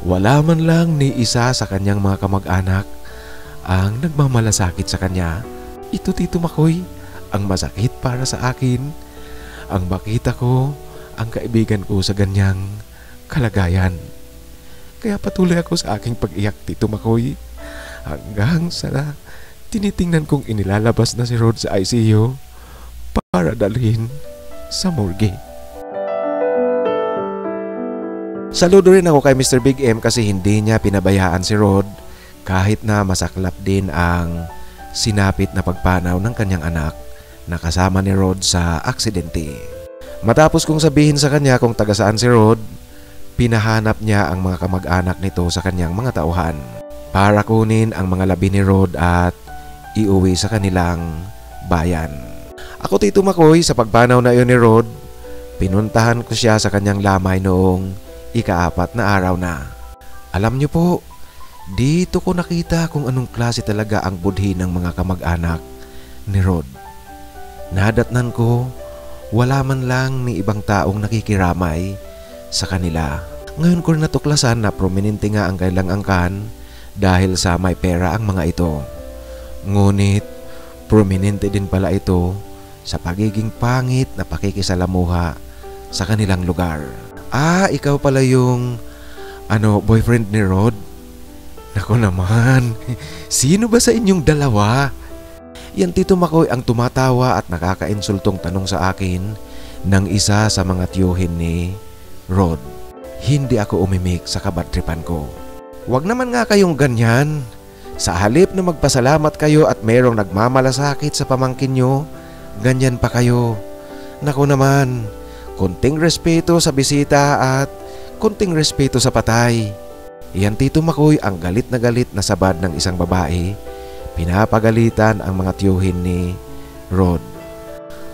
wala man lang ni isa sa kanyang mga kamag-anak ang nagmamalasakit sa kanya. Ito, Tito Makoy, ang masakit para sa akin, ang makita ko ang kaibigan ko sa ganyang kalagayan. Kaya patuloy ako sa aking pag-iyak, Tito Makoy, hanggang sa tinitingnan kong inilalabas na si Rod sa ICU para dalhin sa morgue. Saludo rin ako kay Mr. Big M kasi hindi niya pinabayaan si Rod kahit na masaklap din ang sinapit na pagpanaw ng kanyang anak na kasama ni Rod sa aksidente. Matapos kong sabihin sa kanya kung taga saan si Rod, pinahanap niya ang mga kamag-anak nito sa kanyang mga tauhan para kunin ang mga labi ni Rod at iuwi sa kanilang bayan. Ako, Tito Makoy, sa pagpanaw na iyon ni Rod, pinuntahan ko siya sa kanyang lamay noong ika-4 na araw na. Alam niyo po, dito ko nakita kung anong klase talaga ang budhi ng mga kamag-anak ni Rod. Nadatnan ko, wala man lang ni ibang taong nakikiramay sa kanila. Ngayon ko natuklasan na prominente nga ang kailang angkan dahil sa may pera ang mga ito. Ngunit prominente din pala ito sa pagiging pangit na pakikisalamuha sa kanilang lugar. Ah, ikaw pala yung boyfriend ni Rod? Nako naman, sino ba sa inyong dalawa? Yan, Tito Makoy, ang tumatawa at nakakainsultong tanong sa akin ng isa sa mga tiyuhin ni Rod. Hindi ako umimik sa kabatripan ko. Huwag naman nga kayong ganyan. Sa halip na magpasalamat kayo at merong nagmamalasakit sa pamangkin nyo, ganyan pa kayo. Naku naman, konting respeto sa bisita at konting respeto sa patay. Yan, Tito Makoy, ang galit na sabad ng isang babae. Pinapagalitan ang mga tiyuhin ni Rod.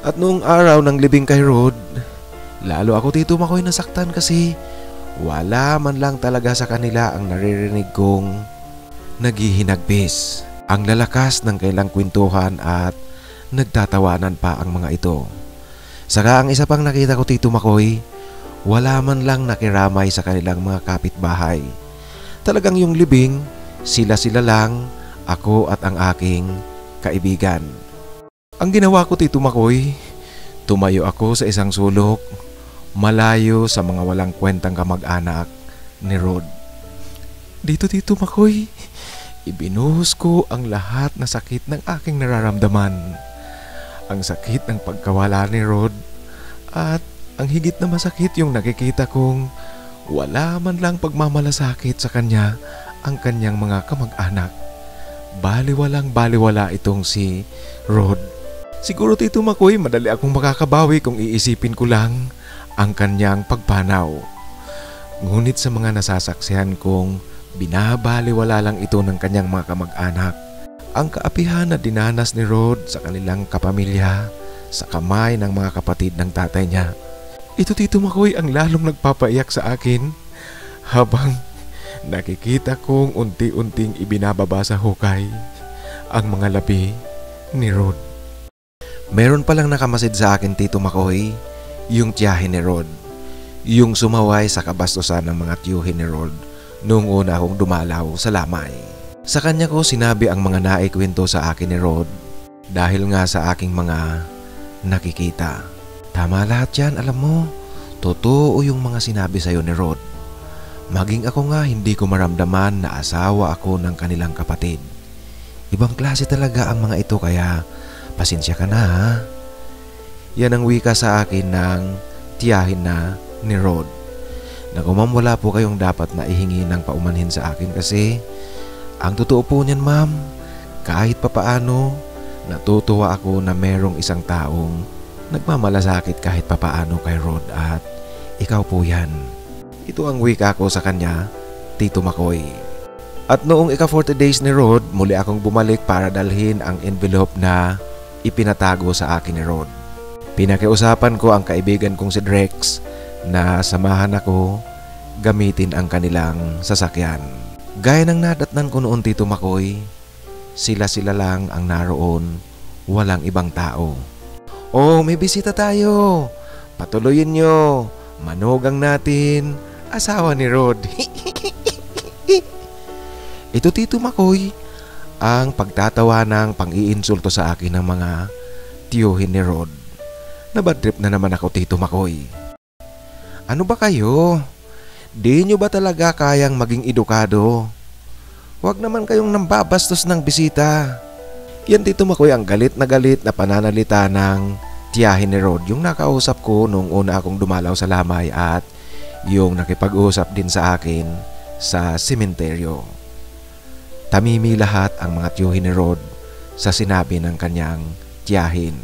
At noong araw ng libing kay Rod, lalo ako, Tito Makoy, nasaktan kasi wala man lang talaga sa kanila ang naririnig kong naghihinagbis. Ang lalakas ng kailang kwentuhan at nagtatawanan pa ang mga ito. Saka ang isa pang nakita ko, Tito Makoy, wala man lang nakiramay sa kanilang mga kapitbahay. Talagang yung libing, sila-sila lang, ako at ang aking kaibigan. Ang ginawa ko, Tito Makoy, tumayo ako sa isang sulok, malayo sa mga walang kwentang kamag-anak ni Rod. Dito, Tito Makoy, Ibinuhos ko ang lahat na sakit ng aking nararamdaman. Ang sakit ng pagkawala ni Rod at ang higit na masakit yung nakikita kong wala man lang pagmamalasakit sa kanya ang kanyang mga kamag-anak. Baliwalang baliwala itong si Rod. Siguro Tito Makoy, madali akong makakabawi kung iisipin ko lang ang kanyang pagpanaw. Ngunit sa mga nasasaksihan kong binabaliwala lang ito ng kanyang mga kamag-anak, ang kaapihan na dinanas ni Rod sa kanilang kapamilya sa kamay ng mga kapatid ng tatay niya. Ito Tito Makoy ang lalong nagpapaiyak sa akin habang nakikita kong unti-unting ibinababa sa hukay ang mga labi ni Rod. Meron palang nakamasid sa akin Tito Makoy, yung tiyahin ni Rod, yung sumaway sa kabastusan ng mga tiyuhin ni Rod noong una akong dumalaw sa lamay. Sa kanya ko sinabi ang mga naikwento sa akin ni Rod dahil nga sa aking mga nakikita. Tama lahat yan, alam mo. Totoo yung mga sinabi sa'yo ni Rod. Maging ako nga hindi ko maramdaman na asawa ako ng kanilang kapatid. Ibang klase talaga ang mga ito kaya pasensya ka na ha. Yan ang wika sa akin ng tiyahin na ni Rod. Naku ma'am, wala po kayong dapat na ihingi ng paumanhin sa akin kasi ang totoo po niyan ma'am, kahit papaano natutuwa ako na merong isang taong nagmamalasakit kahit papaano kay Rod at ikaw po yan. Ito ang wika ko sa kanya, Tito Makoy. At noong ika-40 days ni Rod, muli akong bumalik para dalhin ang envelope na ipinatago sa akin ni Rod. Pinakiusapan ko ang kaibigan kong si Drex na samahan ako gamitin ang kanilang sasakyan. Gaya ng nadatnan ko noon Tito Makoy, sila-sila lang ang naroon, walang ibang tao. Oh, may bisita tayo. Patuloyin nyo. Manugang natin, asawa ni Rod. Ito Tito Makoy, ang pagtatawa ng pang-iinsulto sa akin ng mga tiyuhin ni Rod. Nabadtrip na naman ako Tito Makoy. Ano ba kayo? Di nyo ba talaga kayang maging edukado? Huwag naman kayong nambabastos ng bisita. Yan Tito Makoy ang galit na pananalita ng tiyahin ni Rod, yung nakausap ko nung una akong dumalaw sa lamay at yung nakipag-usap din sa akin sa sementeryo. Tamimi lahat ang mga tiyuhin ni Rod sa sinabi ng kanyang tiyahin.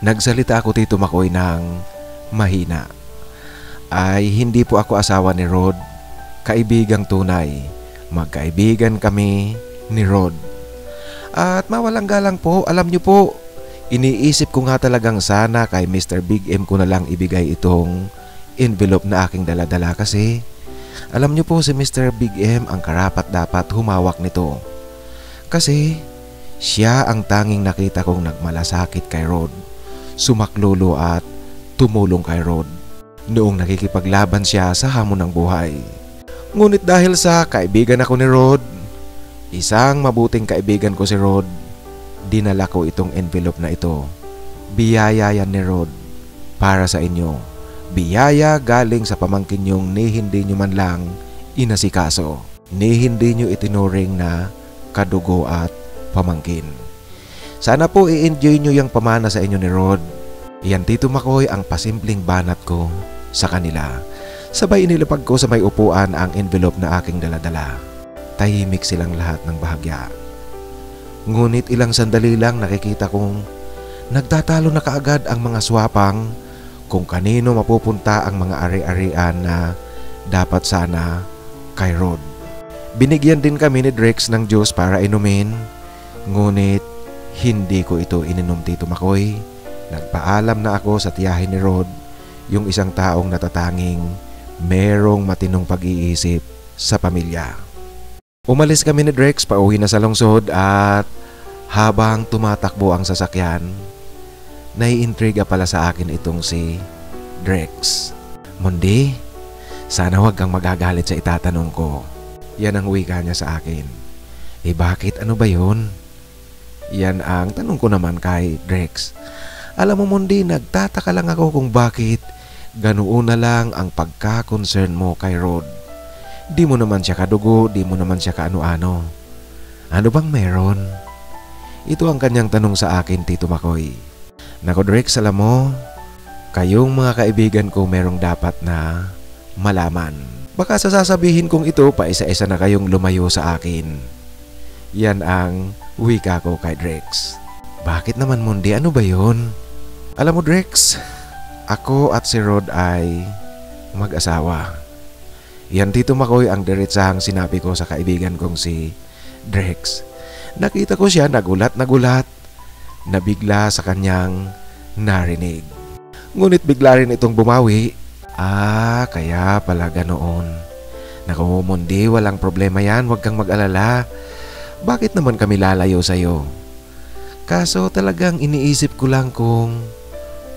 Nagsalita ako Tito Makoy ng mahina. Ay hindi po ako asawa ni Rod, kaibigang tunay. Magkaibigan kami ni Rod. At mawalang galang po, alam niyo po, iniisip ko nga talagang sana kay Mr. Big M ko na lang ibigay itong envelope na aking daladala kasi alam niyo po si Mr. Big M ang karapat dapat humawak nito. Kasi siya ang tanging nakita kong nagmalasakit kay Rod, sumaklolo at tumulong kay Rod noong nakikipaglaban siya sa hamon ng buhay. Ngunit dahil sa kaibigan ako ni Rod, isang mabuting kaibigan ko si Rod, dinala ko itong envelope na ito. Biyaya yan ni Rod para sa inyo. Biyaya galing sa pamangkin nyong ni hindi nyo man lang inasikaso, ni hindi nyo itinuring na kadugo at pamangkin. Sana po i-enjoy nyo yung pamana sa inyo ni Rod. Yan Tito Makoy ang pasimpleng banat ko sa kanila. Sabay inilapag ko sa may upuan ang envelope na aking daladala. Tahimik silang lahat ng bahagya. Ngunit ilang sandali lang nakikita kong nagtatalo na kaagad ang mga swapang kung kanino mapupunta ang mga ari-arian na dapat sana kay Rod. Binigyan din kami ni Drex ng juice para inumin, ngunit hindi ko ito ininom Tito Makoy. Nagpaalam na ako sa tiyahin ni Rod, yung isang taong natatanging merong matinong pag-iisip sa pamilya. Umalis kami ni Drex pauwi na sa lungsod at habang tumatakbo ang sasakyan, naiintriga pala sa akin itong si Drex. Mundi, sana wag kang magagalit sa itatanong ko. Yan ang wika niya sa akin. Eh bakit, ano ba yun? Yan ang tanong ko naman kay Drex. Alam mo Mundi, nagtataka lang ako kung bakit ganoon na lang ang pagka-concern mo kay Rod. Di mo naman siya kadugo, di mo naman siya kaano-ano. Ano bang meron? Ito ang kanyang tanong sa akin, Tito Makoy. Nako Drex, alam mo, kayong mga kaibigan ko merong dapat na malaman. Baka sasabihin kong ito pa isa-isa na kayong lumayo sa akin. Yan ang wika ko kay Drex. Bakit naman Mundi? Ano ba yun? Alam mo Drex, ako at si Rod ay mag-asawa. Yan Tito Makoy ang diretsahang sinabi ko sa kaibigan kong si Drex. Nakita ko siya nagulat na bigla sa kanyang narinig. Ngunit bigla rin itong bumawi. Kaya pala ganoon. Naku Mundi, walang problema yan, huwag kang mag-alala. Bakit naman kami lalayo sa'yo? Kaso talagang iniisip ko lang kung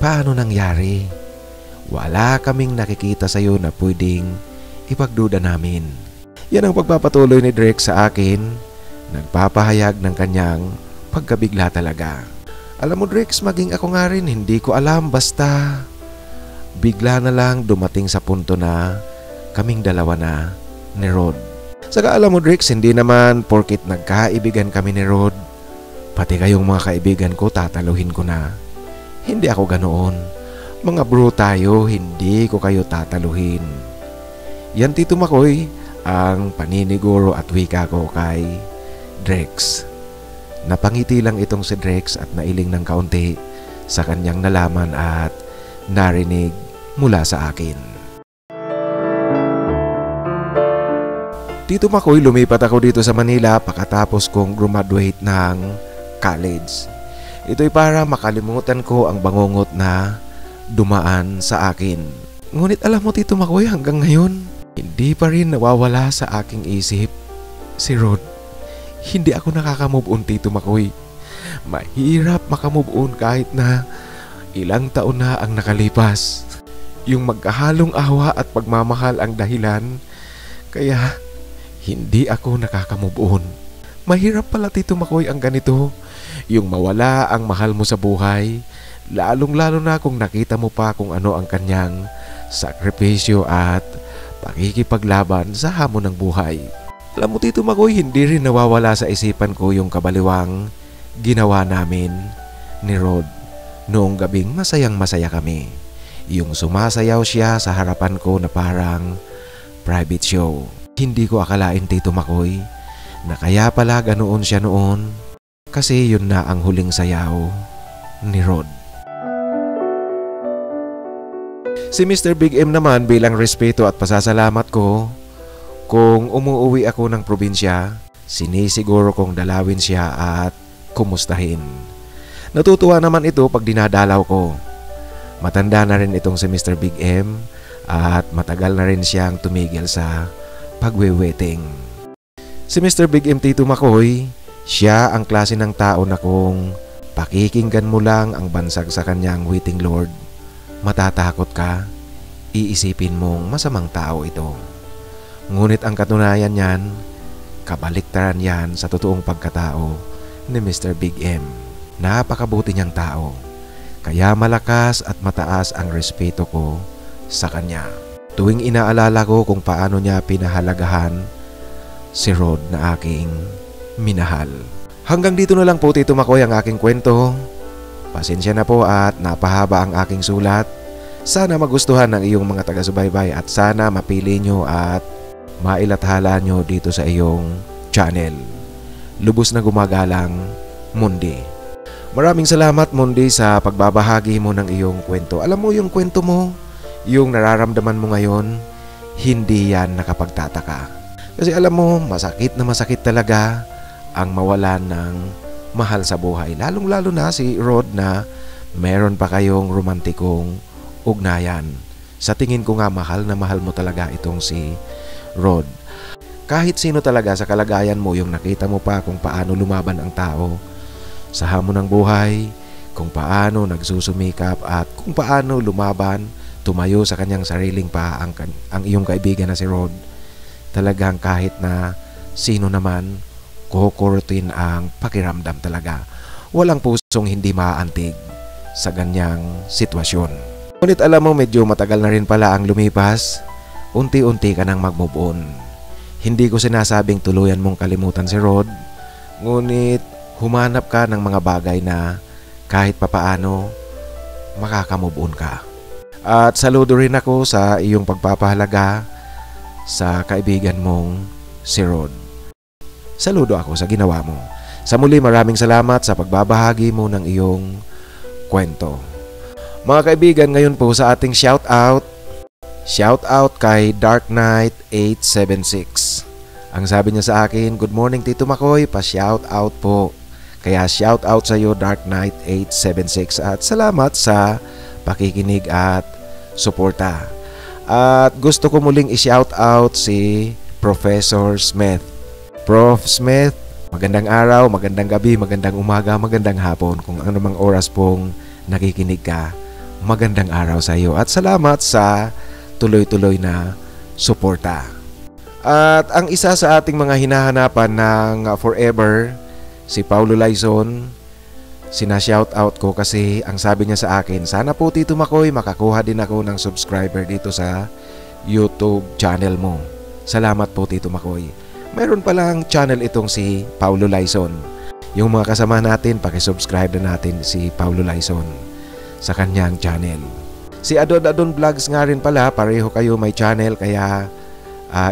paano nangyari. Wala kaming nakikita sa'yo na pwedeng ipagduda namin. Yan ang pagpapatuloy ni Drex sa akin. Nagpapahayag ng kanyang pagkabigla talaga. Alam mo Drex, maging ako nga rin, hindi ko alam, basta bigla na lang dumating sa punto na kaming dalawa na ni Rod. Saka alam mo Drex, hindi naman porkit nagkaibigan kami ni Rod, pati kayong mga kaibigan ko tataluhin ko na. Hindi ako ganoon. Mga bro tayo, hindi ko kayo tataluhin. Yan Tito Makoy ang paniniguro at wika ko kay Drex. Napangiti lang itong si Drex at nailing ng kaunti sa kanyang nalaman at narinig mula sa akin. Tito Makoy, lumipat ako dito sa Manila pagkatapos kong graduate ng college. Ito'y para makalimutan ko ang bangungot na dumaan sa akin. Ngunit alam mo Tito Makoy, hanggang ngayon, hindi pa rin nawawala sa aking isip si Rod. Hindi ako nakaka-move on Tito Makoy. Mahirap makamove on kahit na ilang taon na ang nakalipas. Yung magkahalong awa at pagmamahal ang dahilan, kaya hindi ako nakaka-move on. Mahirap pala Tito Makoy ang ganito. Yung mawala ang mahal mo sa buhay, lalong-lalo na kung nakita mo pa kung ano ang kanyang sakripisyo at pakikipaglaban sa hamon ng buhay. Alam mo Tito Makoy, hindi rin nawawala sa isipan ko yung kabaliwang ginawa namin ni Rod. Noong gabing masayang-masaya kami. Yung sumasayaw siya sa harapan ko na parang private show. Hindi ko akalain Tito Makoy na kaya pala ganoon siya noon, kasi yun na ang huling sayaw ni Rod. Si Mr. Big M naman, bilang respeto at pasasalamat ko, kung umuwi ako ng probinsya, sinisiguro kong dalawin siya at kumustahin. Natutuwa naman ito pag dinadalaw ko. Matanda na rin itong si Mr. Big M at matagal na rin siyang tumigil sa pagwe-waiting. Si Mr. Big M Tito Makoy, siya ang klase ng tao na kung pakikinggan mo lang ang bansag sa kanyang waiting lord, matatakot ka, iisipin mong masamang tao ito. Ngunit ang katunayan niyan, kabaliktaran yan sa totoong pagkatao ni Mr. Big M. Napakabuti niyang tao, kaya malakas at mataas ang respeto ko sa kanya. Tuwing inaalala ko kung paano niya pinahalagahan si Rod na aking minahal. Hanggang dito na lang po Tito Makoy ang aking kwento. Pasensya na po at napahaba ang aking sulat. Sana magustuhan ng iyong mga taga-subaybay at sana mapili nyo at mailathala nyo dito sa iyong channel. Lubos na gumagalang, Mundi. Maraming salamat Mundi sa pagbabahagi mo ng iyong kwento. Alam mo yung kwento mo, yung nararamdaman mo ngayon, hindi yan nakapagtataka. Kasi alam mo, masakit na masakit talaga ang mawalan ng mahal sa buhay. Lalong-lalo na si Rod na meron pa kayong romantikong ugnayan. Sa tingin ko nga mahal na mahal mo talaga itong si Rod. Kahit sino talaga sa kalagayan mo, yung nakita mo pa kung paano lumaban ang tao sa hamon ng buhay, kung paano nagsusumikap at kung paano lumaban, tumayo sa kanyang sariling paa ang iyong kaibigan na si Rod. Talagang kahit na sino naman, kukurutin ang pakiramdam talaga. Walang pusong hindi maaantig sa ganyang sitwasyon. Ngunit alam mo, medyo matagal na rin pala ang lumipas. Unti-unti ka nang mag-move on. Hindi ko sinasabing tuluyan mong kalimutan si Rod. Ngunit humanap ka ng mga bagay na kahit papaano makakamove on ka. At saludo rin ako sa iyong pagpapahalaga sa kaibigan mong si Rod. Saludo ako sa ginawa mo. Sa muli, maraming salamat sa pagbabahagi mo ng iyong kwento. Mga kaibigan, ngayon po sa ating shoutout kay Dark Knight 876. Ang sabi niya sa akin, "Good morning Tito Makoy, pa-shoutout po." Kaya shoutout sa iyo Dark Knight 876 at salamat sa pakikinig at suporta. At gusto ko muling i-shoutout si Professor Smith. Prof. Smith, magandang araw, magandang gabi, magandang umaga, magandang hapon. Kung anumang oras pong nakikinig ka, magandang araw sa iyo. At salamat sa tuloy-tuloy na suporta. At ang isa sa ating mga hinahanapan ng forever, si Paulo Laison, sina-shoutout ko kasi ang sabi niya sa akin, sana po Tito Makoy makakuha din ako ng subscriber dito sa YouTube channel mo. Salamat po Tito Makoy. Mayroon palang channel itong si Paulo Laison. Yung mga kasama natin, pakisubscribe na natin si Paulo Laison sa kanyang channel. Si Adon Vlogs nga rin pala, pareho kayo may channel, kaya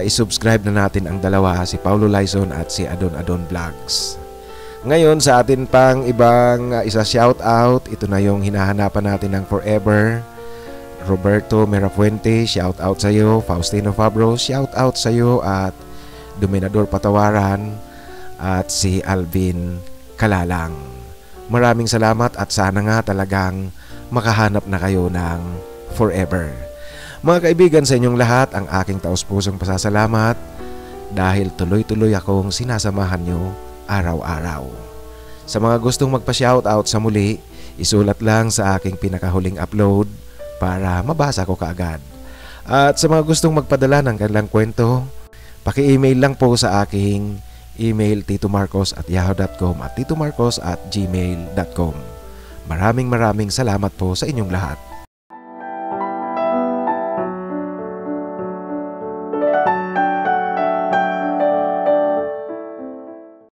isubscribe na natin ang dalawa, si Paulo Laison at si Adon Vlogs. Ngayon sa atin pang ibang isa shoutout, ito na yung hinahanapan natin ng forever. Roberto Merafuente, shoutout sa iyo. Faustino Fabro, shoutout sa iyo. At Dominador Patawaran at si Alvin Kalalang. Maraming salamat at sana nga talagang makahanap na kayo ng forever. Mga kaibigan, sa inyong lahat ang aking taos-pusong pasasalamat dahil tuloy-tuloy akong sinasamahan nyo araw-araw. Sa mga gustong magpa-shoutout sa muli, isulat lang sa aking pinakahuling upload para mabasa ko kaagad. At sa mga gustong magpadala ng kanilang kwento, paki-email lang po sa aking email titomarcos@yahoo.com at titomarcos@gmail.com. Maraming salamat po sa inyong lahat.